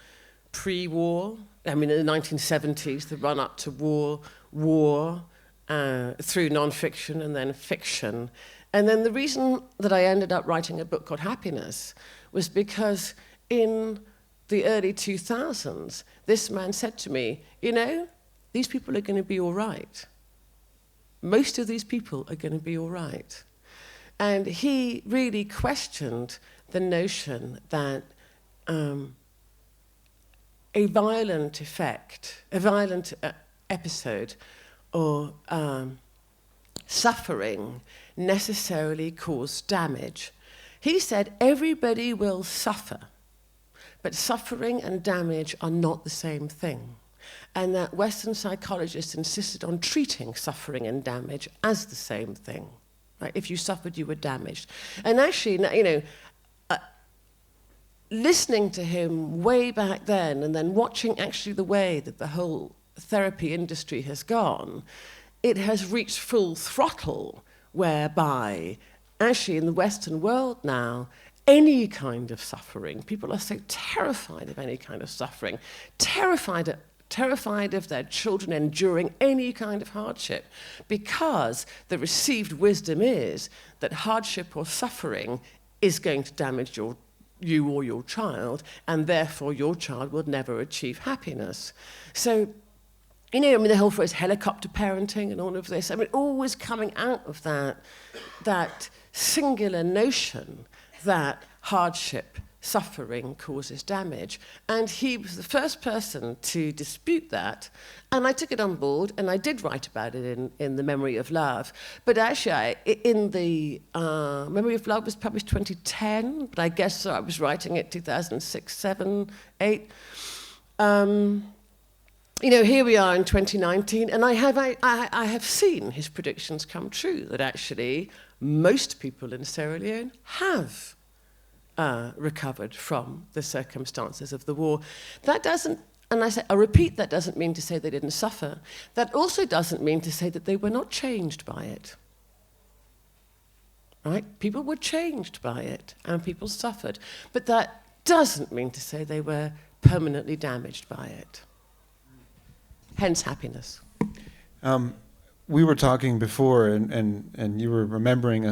pre-war, in the 1970s, the run-up to war, through non-fiction and then fiction. And then the reason that I ended up writing a book called Happiness was because in the early 2000s, this man said to me, these people are going to be all right. Most of these people are going to be all right. And he really questioned the notion that a violent episode or suffering necessarily caused damage. He said everybody will suffer, but suffering and damage are not the same thing. And that Western psychologists insisted on treating suffering and damage as the same thing. Right? If you suffered, you were damaged. And actually, listening to him way back then and then watching actually the way that the whole therapy industry has gone, it has reached full throttle, whereby actually in the Western world now, any kind of suffering, people are so terrified of any kind of suffering, terrified of their children enduring any kind of hardship, because the received wisdom is that hardship or suffering is going to damage you or your child, and therefore your child will never achieve happiness. So, the whole phrase helicopter parenting and all of this, always coming out of that singular notion that hardship, suffering causes damage. And he was the first person to dispute that. And I took it on board, and I did write about it in The Memory of Love. But actually, in the Memory of Love was published 2010, but I guess I was writing it 2006, 7, 8. Here we are in 2019, and I have seen his predictions come true, that actually most people in Sierra Leone have recovered from the circumstances of the war. That doesn't And I repeat, that doesn't mean to say they didn't suffer. That also doesn't mean to say that they were not changed by it. Right? People were changed by it, and people suffered. But that doesn't mean to say they were permanently damaged by it. Hence happiness. We were talking before, and you were remembering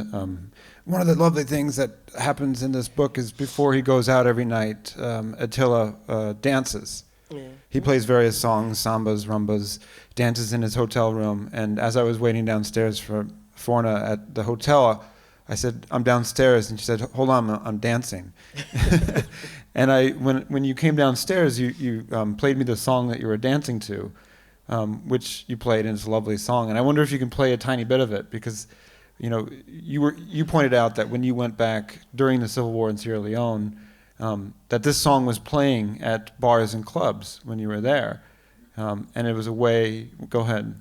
one of the lovely things that happens in this book is before he goes out every night, Attila dances. Yeah. He plays various songs, sambas, rumbas, dances in his hotel room. And as I was waiting downstairs for Forna at the hotel, I said, "I'm downstairs," and she said, "Hold on, I'm dancing." And when you came downstairs, you played me the song that you were dancing to, which you played, and it's a lovely song. And I wonder if you can play a tiny bit of it, because you pointed out that when you went back during the Civil War in Sierra Leone, that this song was playing at bars and clubs when you were there, and it was a way. Go ahead.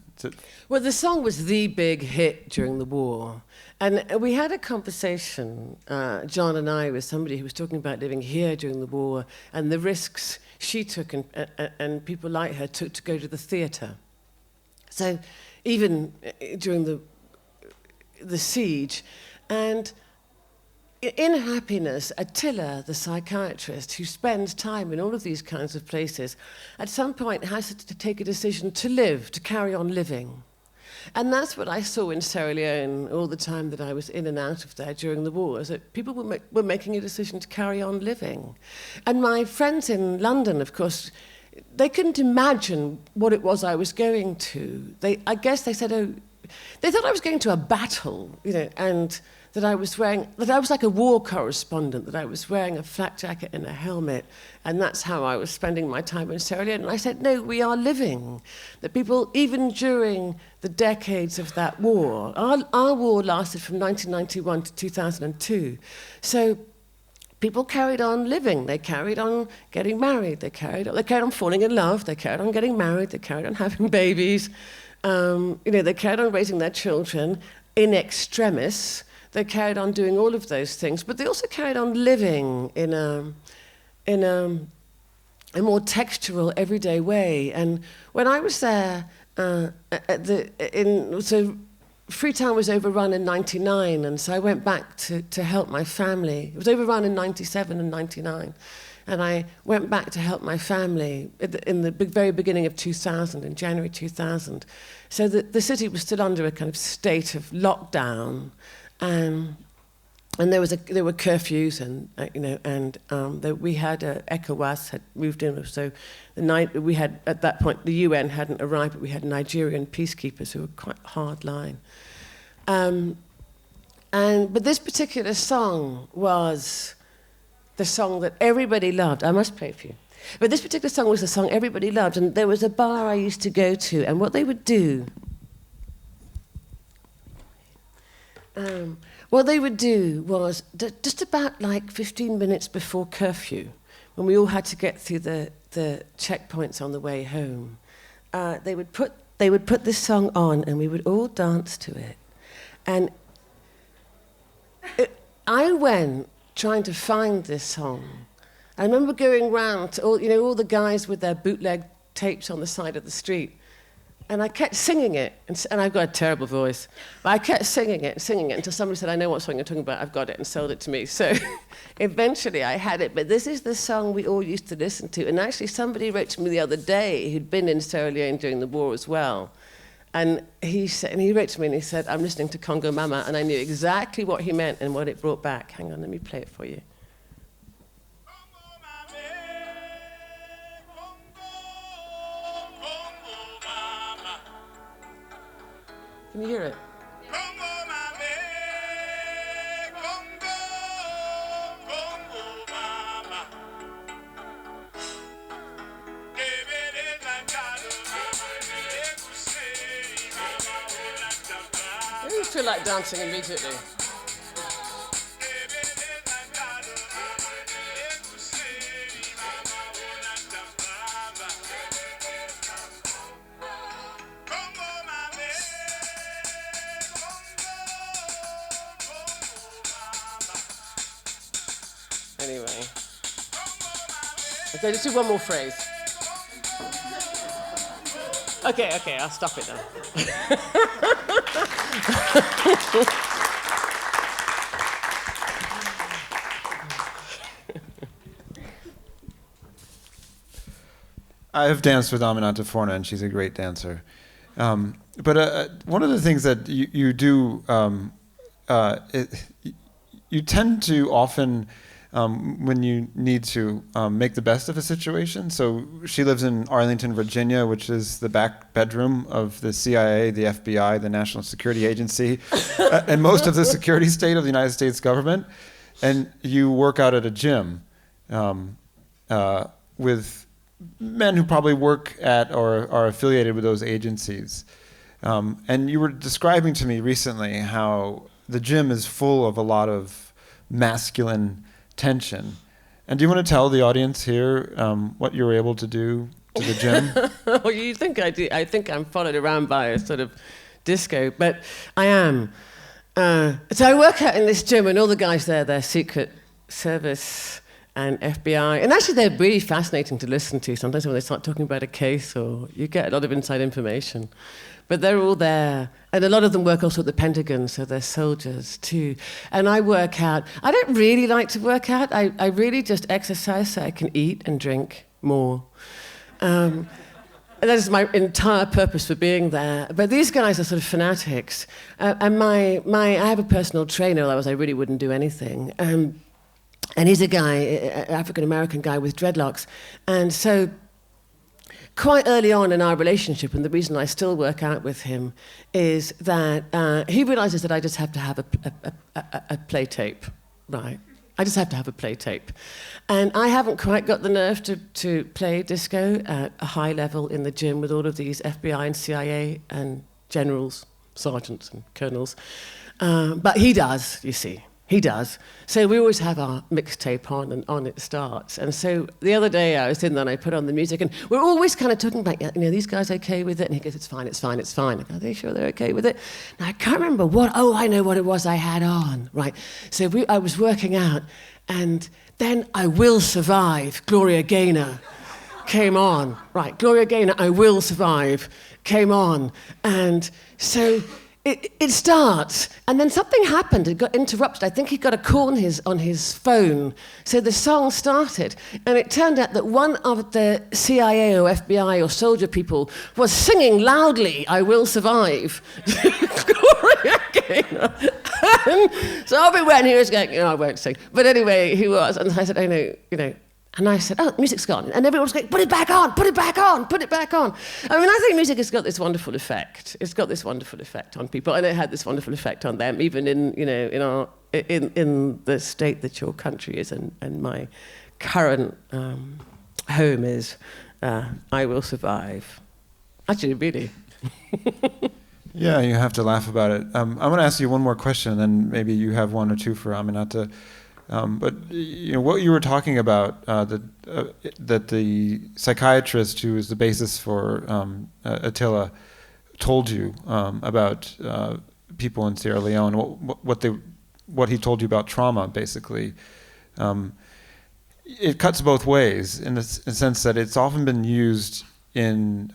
Well, the song was the big hit during the war. And we had a conversation, John and I, with somebody who was talking about living here during the war and the risks she took and people like her took to go to the theatre. So even during the siege. And in Happiness, Attila, the psychiatrist, who spends time in all of these kinds of places, at some point has to take a decision to live, to carry on living. And that's what I saw in Sierra Leone all the time that I was in and out of there during the war, is that people were making a decision to carry on living. And my friends in London, of course, they couldn't imagine what it was I was going to. I guess they said, they thought I was going to a battle, and that I was like a war correspondent, that I was wearing a flak jacket and a helmet, and that's how I was spending my time in Sierra Leone. And I said, no, we are living. That people, even during the decades of that war, our war lasted from 1991 to 2002. So people carried on living. They carried on getting married. They carried on falling in love. They carried on getting married. They carried on having babies. They carried on raising their children in extremis. They carried on doing all of those things, but they also carried on living in a more textural, everyday way. And when I was there, so Freetown was overrun in '99, and so I went back to help my family. It was overrun in '97 and '99, and I went back to help my family in the very beginning of 2000, in January 2000. So the city was still under a kind of state of lockdown. And there were curfews, and we had ECOWAS had moved in. So we had at that point the UN hadn't arrived, but we had Nigerian peacekeepers who were quite hard line. But this particular song was the song that everybody loved. I must play it for you. But this particular song was the song everybody loved, and there was a bar I used to go to, and what they would do. What they would do was just about like 15 minutes before curfew, when we all had to get through the checkpoints on the way home, they would put this song on, and we would all dance to it. And I went trying to find this song. I remember going round to all the guys with their bootleg tapes on the side of the street. And I kept singing it, and I've got a terrible voice, but I kept singing it until somebody said, I know what song you're talking about, I've got it, and sold it to me. So eventually I had it, but this is the song we all used to listen to. And actually somebody wrote to me the other day who'd been in Sierra Leone during the war as well. And he wrote to me and he said, I'm listening to Congo Mama, and I knew exactly what he meant and what it brought back. Hang on, let me play it for you. Can you hear it? I just feel like dancing immediately. Anyway. Okay, let's do one more phrase. Okay, I'll stop it now. I have danced with AMINATTA FORNA, and she's a great dancer. But one of the things that you do, you tend to often, when you need to, make the best of a situation. So she lives in Arlington, Virginia, which is the back bedroom of the CIA, the FBI, the National Security Agency, and most of the security state of the United States government. And you work out at a gym with men who probably work at or are affiliated with those agencies. And you were describing to me recently how the gym is full of a lot of masculine tension. And do you want to tell the audience here what you were able to do to the gym? Well, you think I do. I think I'm followed around by a sort of disco, but I am. So I work out in this gym, and all the guys there, they're Secret Service and FBI. And actually, they're really fascinating to listen to. Sometimes when they start talking about a case, or you get a lot of inside information. But they're all there. And a lot of them work also at the Pentagon, so they're soldiers too. And I work out. I don't really like to work out. I really just exercise so I can eat and drink more. And that is my entire purpose for being there. But these guys are sort of fanatics. And I have a personal trainer, otherwise I really wouldn't do anything. And he's a guy, an African-American guy with dreadlocks. And so quite early on in our relationship, and the reason I still work out with him, is that he realizes that I just have to have a play tape, right? I just have to have a play tape. And I haven't quite got the nerve to play disco at a high level in the gym with all of these FBI and CIA and generals, sergeants and colonels. But he does, you see. He does. So we always have our mixtape on, and on it starts. And so the other day I was in there and I put on the music, and we're always kind of talking about, these guys okay with it? And he goes, it's fine. I go, are they sure they're okay with it? Now I can't remember I know what it was I had on, right? So I was working out, and then I Will Survive, Gloria Gaynor, came on. Right, Gloria Gaynor, I Will Survive, came on. And so it starts, and then something happened. It got interrupted. I think he got a call on his phone. So the song started, and it turned out that one of the CIA or FBI or soldier people was singing loudly, I Will Survive. Gloria Gaynor. And so everywhere, and he was going, I won't sing. But anyway, he was. And I said, oh, no. And I said, the music's gone. And everyone was going, put it back on, put it back on, put it back on. I mean, I think music has got this wonderful effect. It's got this wonderful effect on people, and it had this wonderful effect on them, even in the state that your country is, and my current home is. I Will Survive. Actually, really. Yeah, you have to laugh about it. I'm going to ask you one more question, and then maybe you have one or two for Aminata. But what you were talking about, that the psychiatrist who is the basis for Attila told you about people in Sierra Leone, what he told you about trauma, basically, it cuts both ways in the sense that it's often been used in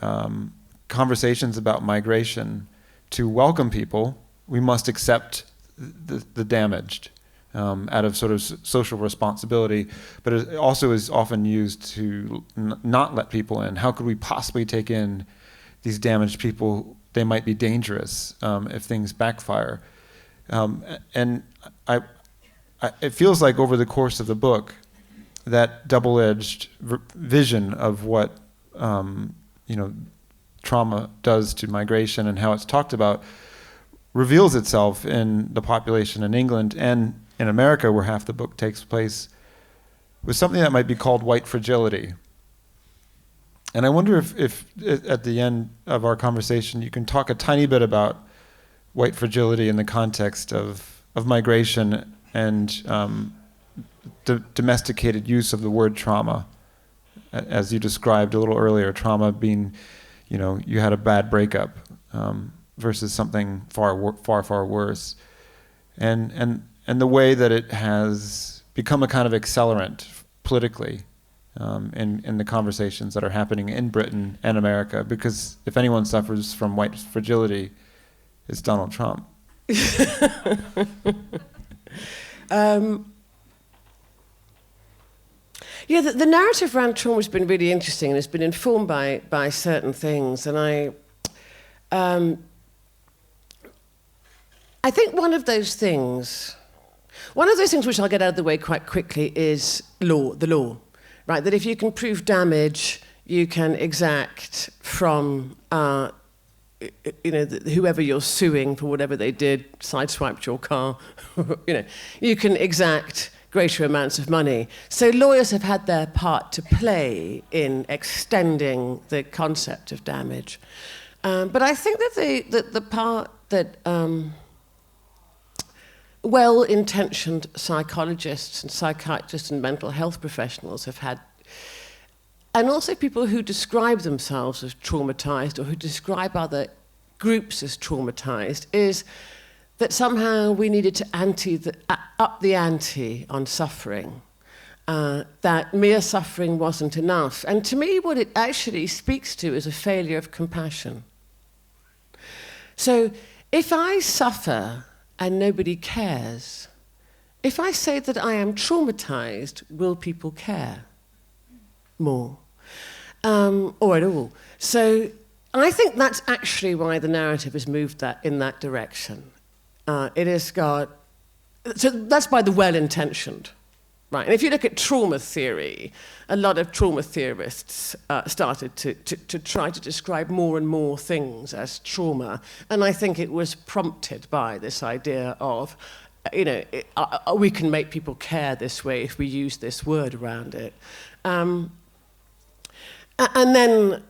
conversations about migration to welcome people. We must accept the damaged. Out of sort of social responsibility, but it also is often used to not let people in. How could we possibly take in these damaged people? They might be dangerous if things backfire. And it feels like over the course of the book, that double-edged vision of what trauma does to migration and how it's talked about reveals itself in the population in England and in America, where half the book takes place, with something that might be called white fragility. And I wonder if at the end of our conversation you can talk a tiny bit about white fragility in the context of migration and domesticated use of the word trauma, as you described a little earlier, trauma being, you had a bad breakup versus something far worse. And the way that it has become a kind of accelerant politically in the conversations that are happening in Britain and America. Because if anyone suffers from white fragility, it's Donald Trump. Yeah, the narrative around trauma has been really interesting, and it's been informed by certain things. And I think one of those things which I'll get out of the way quite quickly is the law, right? That if you can prove damage, you can exact from whoever you're suing for whatever they did, sideswiped your car, you can exact greater amounts of money. So lawyers have had their part to play in extending the concept of damage. But I think that the part that well-intentioned psychologists and psychiatrists and mental health professionals have had, and also people who describe themselves as traumatized or who describe other groups as traumatized, is that somehow we needed to up the ante on suffering, that mere suffering wasn't enough. And to me, what it actually speaks to is a failure of compassion. So if I suffer and nobody cares, if I say that I am traumatized, will people care more? Or at all? So I think that's actually why the narrative has moved in that direction. It has got, so that's by the well-intentioned, right? And if you look at trauma theory, a lot of trauma theorists started to try to describe more and more things as trauma. And I think it was prompted by this idea of, we can make people care this way if we use this word around it. And then,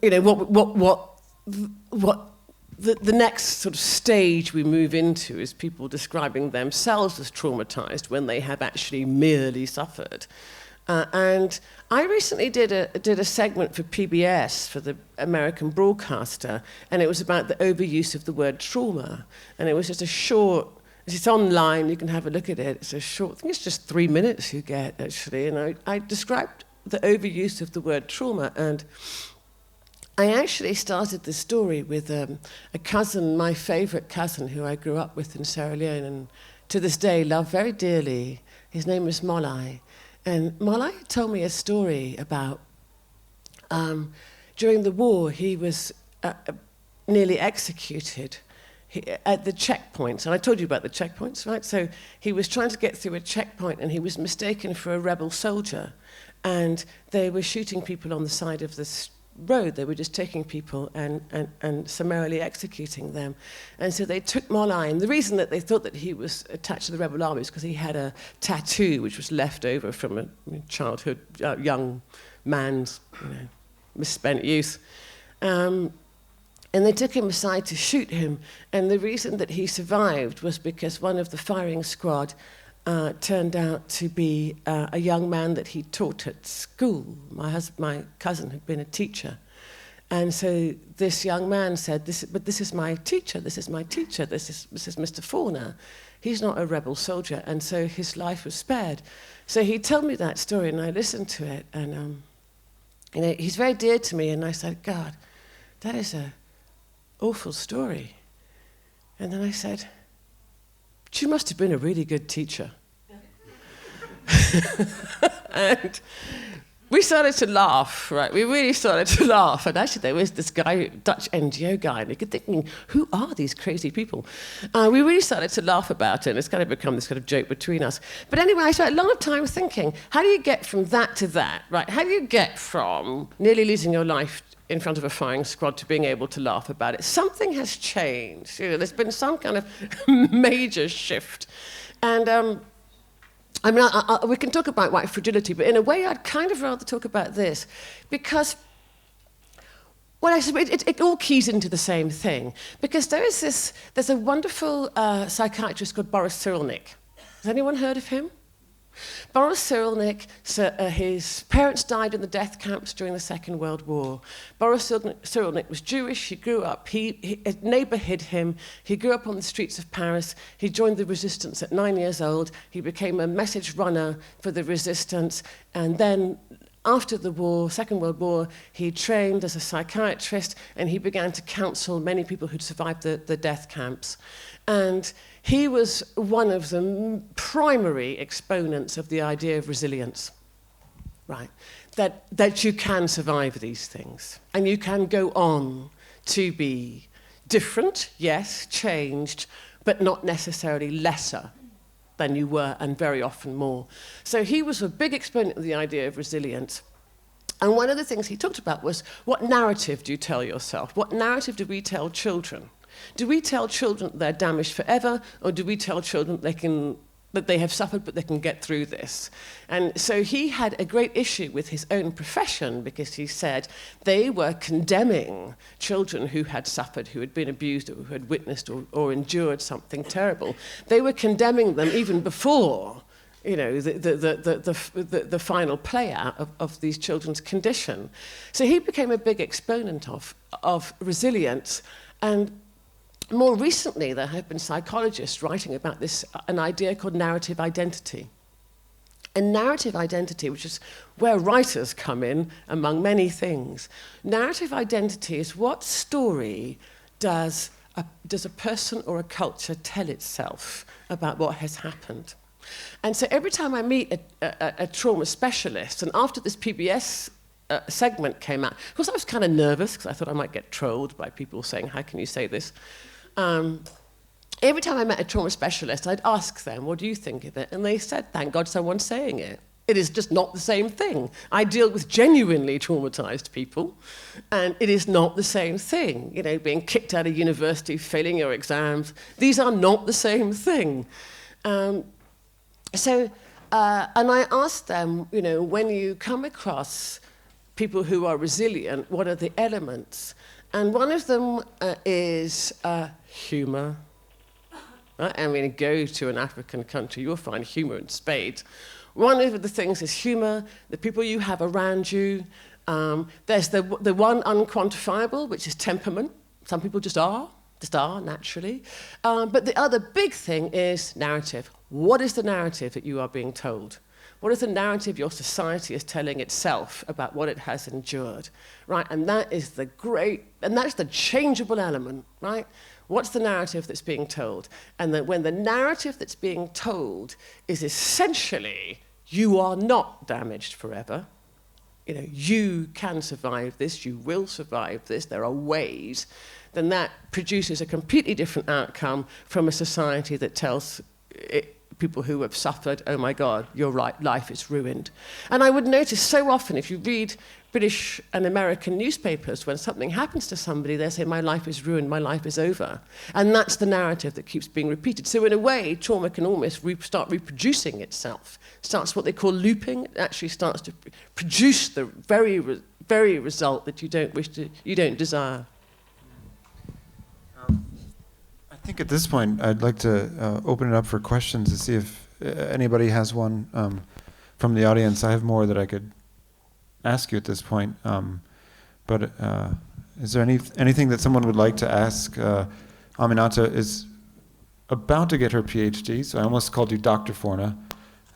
what the next sort of stage we move into is people describing themselves as traumatized when they have actually merely suffered. And I recently did a segment for PBS, for the American broadcaster, and it was about the overuse of the word trauma. And it was just a short, it's online, you can have a look at it. It's a short, I think it's just 3 minutes you get, actually. And I described the overuse of the word trauma, and I actually started the story with a cousin, my favorite cousin, who I grew up with in Sierra Leone and to this day love very dearly. His name was Molai. And Molai told me a story about during the war, he was nearly executed at the checkpoints. And I told you about the checkpoints, right? So he was trying to get through a checkpoint and he was mistaken for a rebel soldier. And they were shooting people on the side of the road. They were just taking people and summarily executing them. And so they took Molai, and the reason that they thought that he was attached to the rebel army is because he had a tattoo which was left over from a childhood, young man's misspent youth. And they took him aside to shoot him, and the reason that he survived was because one of the firing squad turned out to be a young man that he taught at school. My cousin had been a teacher. And so this young man said, this is my teacher, this is Mr. Forna. He's not a rebel soldier. And so his life was spared. So he told me that story, and I listened to it, and he's very dear to me, and I said, God, that is an awful story. And then I said, but you must have been a really good teacher. And we started to laugh, right? We really started to laugh. And actually, there was this guy, Dutch NGO guy, and we kept thinking, who are these crazy people? We really started to laugh about it, and it's kind of become this kind of joke between us. But anyway, I spent a lot of time thinking, how do you get from that to that, right? How do you get from nearly losing your life in front of a firing squad to being able to laugh about it? Something has changed. There's been some kind of major shift. And we can talk about white fragility, but in a way I'd kind of rather talk about this, because it all keys into the same thing. Because there's a wonderful psychiatrist called Boris Cyrulnik. Has anyone heard of him? Boris Cyrulnik, his parents died in the death camps during the Second World War. Boris Cyrulnik was Jewish. He grew up. A neighbor hid him. He grew up on the streets of Paris. He joined the resistance at 9 years old. He became a message runner for the resistance. And then after the war, Second World War, he trained as a psychiatrist and he began to counsel many people who'd survived the death camps. And he was one of the primary exponents of the idea of resilience, right? That you can survive these things and you can go on to be different, yes, changed, but not necessarily lesser than you were, and very often more. So he was a big exponent of the idea of resilience. And one of the things he talked about was, what narrative do you tell yourself? What narrative do we tell children? Do we tell children that they're damaged forever, or do we tell children that they have suffered but they can get through this? And so he had a great issue with his own profession, because he said they were condemning children who had suffered, who had been abused, or who had witnessed or endured something terrible. They were condemning them even before, you know, the final play out of these children's condition. So he became a big exponent of resilience. And more recently, there have been psychologists writing about this, an idea called narrative identity. And narrative identity, which is where writers come in, among many things. Narrative identity is what story does a person or a culture tell itself about what has happened. And so every time I meet a trauma specialist, and after this PBS segment came out, of course I was kind of nervous because I thought I might get trolled by people saying, how can you say this? Every time I met a trauma specialist, I'd ask them, what do you think of it? And they said, thank God someone's saying it. It is just not the same thing. I deal with genuinely traumatized people, and it is not the same thing. You know, being kicked out of university, failing your exams, these are not the same thing. And I asked them, you know, when you come across people who are resilient, what are the elements? And one of them is humor. I mean, go to an African country, you'll find humor in spades. One of the things is humor, the people you have around you. There's the one unquantifiable, which is temperament. Some people just are naturally. But the other big thing is narrative. What is the narrative that you are being told? What is the narrative your society is telling itself about what it has endured, right? And that is that's the changeable element, right? What's the narrative that's being told? And that when the narrative that's being told is essentially, you are not damaged forever, you know, you can survive this, you will survive this, there are ways, then that produces a completely different outcome from a society that tells people who have suffered, oh my God, you're right, life is ruined. And I would notice so often, if you read British and American newspapers, when something happens to somebody, they say, my life is ruined, my life is over. And that's the narrative that keeps being repeated. So in a way, trauma can almost start reproducing itself. Starts what they call looping. It actually starts to produce the very result that you don't desire. I think at this point, I'd like to open it up for questions to see if anybody has one from the audience. I have more that I could ask you at this point. But is there anything that someone would like to ask? Aminatta is about to get her PhD, so I almost called you Dr. Forna.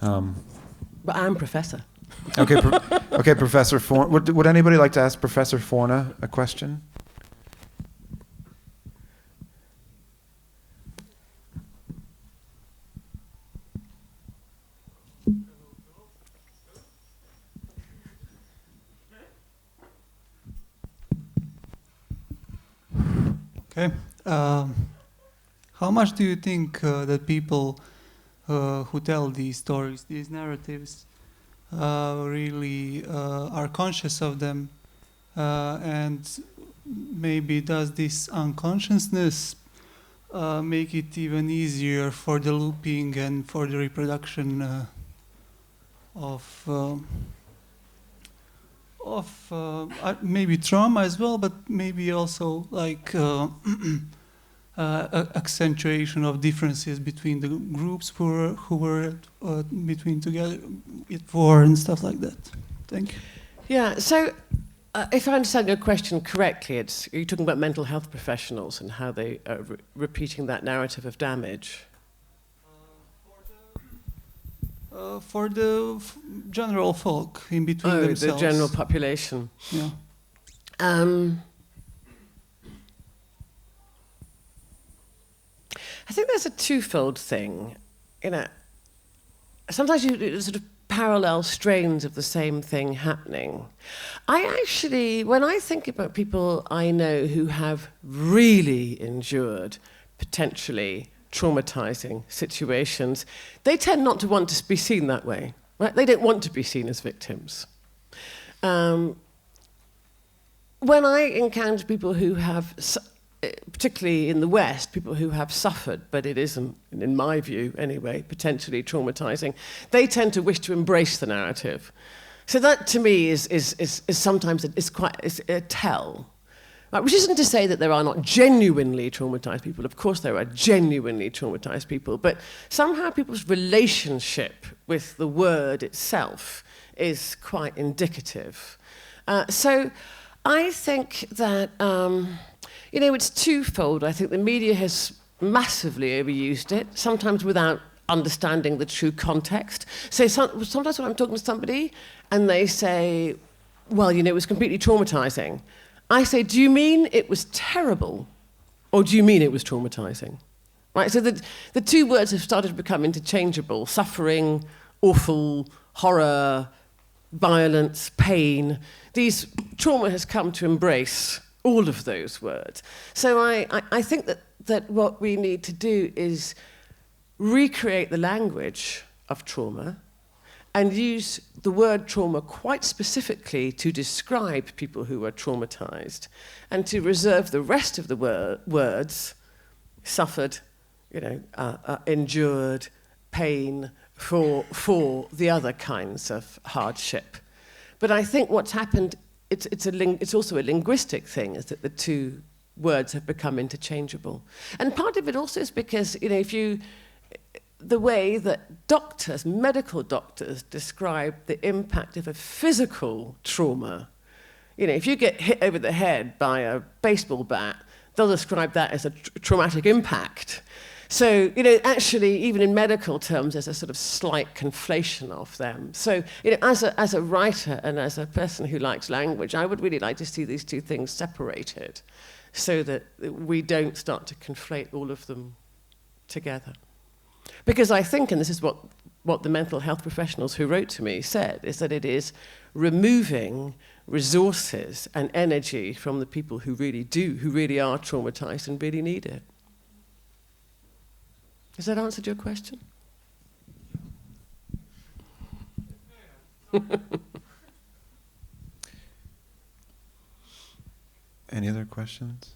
But I'm professor. Okay, okay, Professor Forna. Would anybody like to ask Professor Forna a question? Okay. How much do you think that people who tell these stories, these narratives, really are conscious of them? And maybe does this unconsciousness make it even easier for the looping and for the reproduction of maybe trauma as well, but maybe also like accentuation of differences between the groups who were between together at war and stuff like that. Thank you. Yeah, so if I understand your question correctly, you're talking about mental health professionals and how they are repeating that narrative of damage. For the general folk in between themselves. The general population. Yeah. I think there's a twofold thing. You know, sometimes you sort of parallel strains of the same thing happening. I actually, when I think about people I know who have really endured potentially traumatizing situations, they tend not to want to be seen that way. Right? They don't want to be seen as victims. When I encounter people who have, particularly in the West, people who have suffered, but it isn't, in my view anyway, potentially traumatizing, they tend to wish to embrace the narrative. So that to me is sometimes quite a tell. Right, which isn't to say that there are not genuinely traumatized people. Of course there are genuinely traumatized people, but somehow people's relationship with the word itself is quite indicative. So I think that, you know, it's twofold. I think the media has massively overused it, sometimes without understanding the true context. So sometimes when I'm talking to somebody and they say, well, you know, it was completely traumatizing, I say, do you mean it was terrible, or do you mean it was traumatizing? Right, so the two words have started to become interchangeable. Suffering, awful, horror, violence, pain. Trauma has come to embrace all of those words. So I think that what we need to do is recreate the language of trauma and use the word trauma quite specifically to describe people who are traumatized, and to reserve the rest of the words, suffered, you know, endured, pain, for the other kinds of hardship. But I think what's happened, it's also a linguistic thing, is that the two words have become interchangeable. And part of it also is because, you know, the way that doctors, medical doctors, describe the impact of a physical trauma. You know, if you get hit over the head by a baseball bat, they'll describe that as a traumatic impact. So, you know, actually, even in medical terms, there's a sort of slight conflation of them. So, you know, as a writer and as a person who likes language, I would really like to see these two things separated so that we don't start to conflate all of them together. Because I think, and this is what the mental health professionals who wrote to me said, is that it is removing resources and energy from the people who really are traumatized and really need it. Has that answered your question? Any other questions?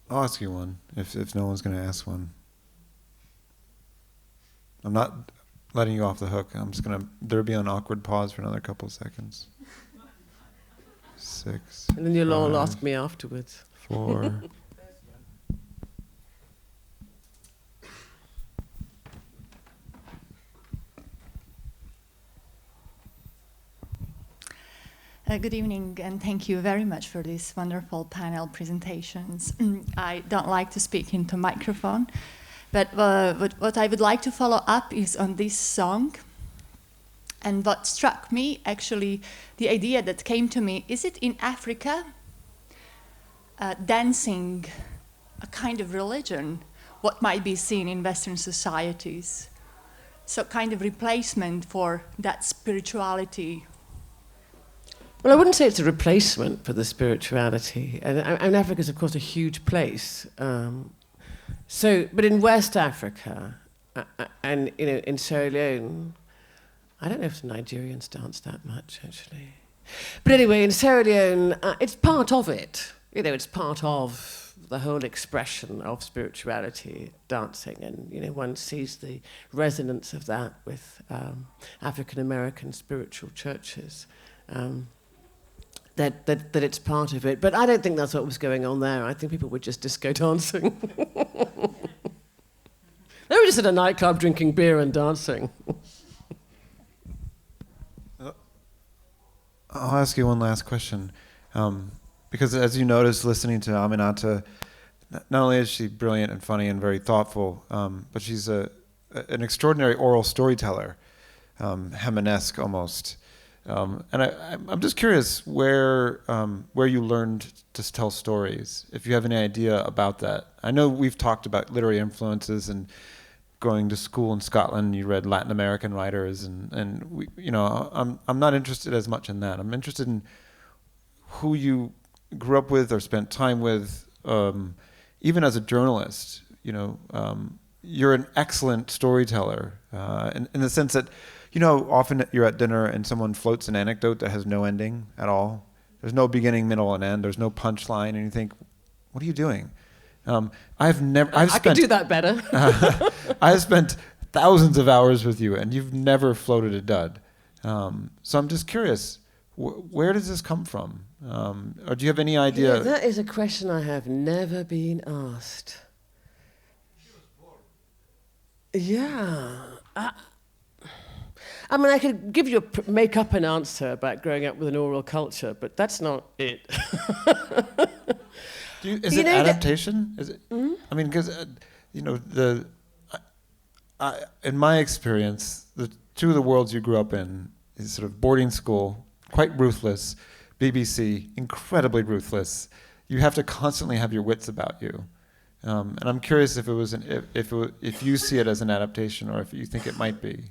I'll ask you one, if no one's going to ask one. I'm not letting you off the hook. I'm just going to... There'll be an awkward pause for another couple of seconds. 6. And then you'll 5, all ask me afterwards. 4. Good evening, and thank you very much for these wonderful panel presentations. I don't like to speak into microphone, but what I would like to follow up is on this song. And what struck me, actually, the idea that came to me, is it in Africa, dancing a kind of religion, what might be seen in Western societies? So kind of replacement for that spirituality. Well, I wouldn't say it's a replacement for the spirituality. And Africa's, of course, a huge place. But in West Africa, and you know, in Sierra Leone, I don't know if the Nigerians dance that much, actually. But anyway, in Sierra Leone, it's part of it. You know, it's part of the whole expression of spirituality, dancing, and you know, one sees the resonance of that with African-American spiritual churches. That it's part of it. But I don't think that's what was going on there. I think people were just disco dancing. They were just at a nightclub drinking beer and dancing. I'll ask you one last question. Because as you notice, listening to Aminata, not only is she brilliant and funny and very thoughtful, but she's an extraordinary oral storyteller. Hemanesque almost. And I'm just curious where you learned to tell stories, if you have any idea about that. I know we've talked about literary influences and going to school in Scotland, you read Latin American writers, and we, I'm not interested as much in that. I'm interested in who you grew up with or spent time with, even as a journalist. You're an excellent storyteller, in the sense that, often you're at dinner and someone floats an anecdote that has no ending at all. There's no beginning, middle, and end. There's no punchline, and you think, what are you doing? I could do that better. I've spent thousands of hours with you, and you've never floated a dud. So I'm just curious, where does this come from? Or do you have any idea? Yeah, that is a question I have never been asked. Yeah. I mean, I could give you make up an answer about growing up with an oral culture, but that's not it. Is it adaptation? Is it? Mm-hmm. I mean, because in my experience, the two of the worlds you grew up in is sort of boarding school, quite ruthless, BBC, incredibly ruthless. You have to constantly have your wits about you, and I'm curious if it was if you see it as an adaptation or if you think it might be.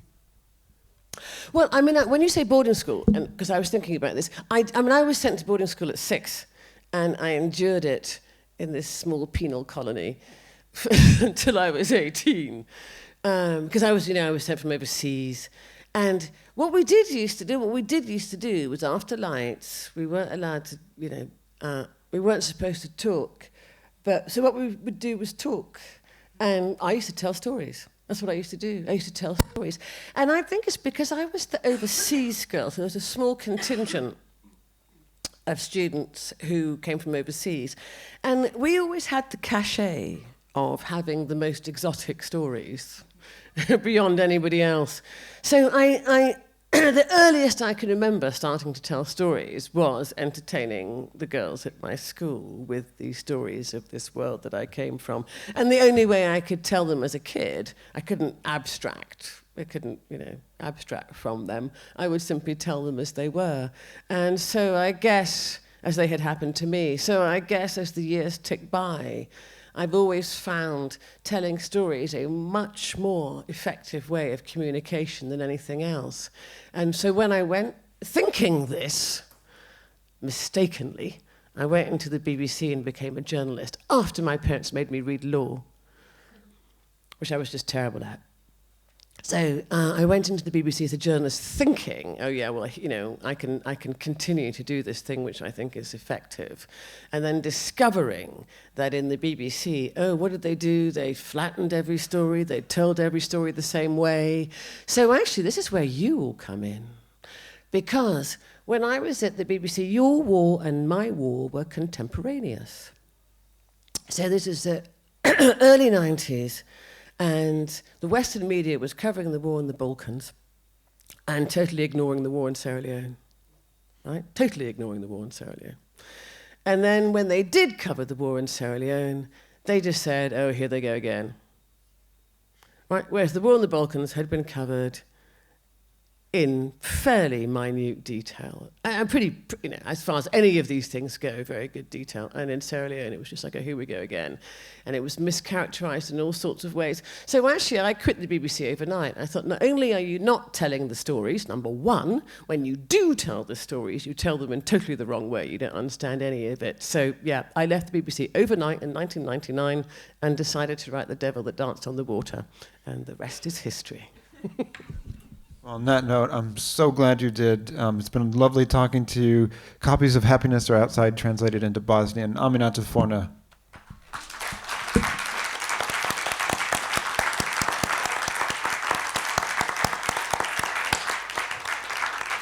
Well, I mean, when you say boarding school, and because I was thinking about this, I was sent to boarding school at 6, and I endured it in this small penal colony until I was 18, because I was sent from overseas, and what we did used to do was after lights, we weren't allowed to, we weren't supposed to talk, but so what we would do was talk, and I used to tell stories. That's what I used to do. I used to tell stories. And I think it's because I was the overseas girl, so there was a small contingent of students who came from overseas. And we always had the cachet of having the most exotic stories beyond anybody else. So the earliest I can remember starting to tell stories was entertaining the girls at my school with these stories of this world that I came from. And the only way I could tell them as a kid, I couldn't abstract. I couldn't, abstract from them. I would simply tell them as they were. And so I guess, as they had happened to me, as the years tick by, I've always found telling stories a much more effective way of communication than anything else. And so when I went thinking this, mistakenly, I went into the BBC and became a journalist after my parents made me read law, which I was just terrible at. So I went into the BBC as a journalist thinking, oh yeah, well, I can continue to do this thing which I think is effective. And then discovering that in the BBC, what did they do? They flattened every story, they told every story the same way. So actually, this is where you all come in. Because when I was at the BBC, your war and my war were contemporaneous. So this is the early 90s. And the Western media was covering the war in the Balkans and totally ignoring the war in Sierra Leone, right? Totally ignoring the war in Sierra Leone. And then when they did cover the war in Sierra Leone, they just said, oh, here they go again. Right? Whereas the war in the Balkans had been covered in fairly minute detail. And pretty, as far as any of these things go, very good detail. And in Sierra Leone, it was just like, oh, here we go again. And it was mischaracterized in all sorts of ways. So actually, I quit the BBC overnight. I thought, not only are you not telling the stories, number one, when you do tell the stories, you tell them in totally the wrong way. You don't understand any of it. So, yeah, I left the BBC overnight in 1999 and decided to write The Devil That Danced on the Water. And the rest is history. On that note, I'm so glad you did. It's been lovely talking to you. Copies of Happiness are outside, translated into Bosnian. AMINATTA FORNA.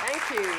Thank you.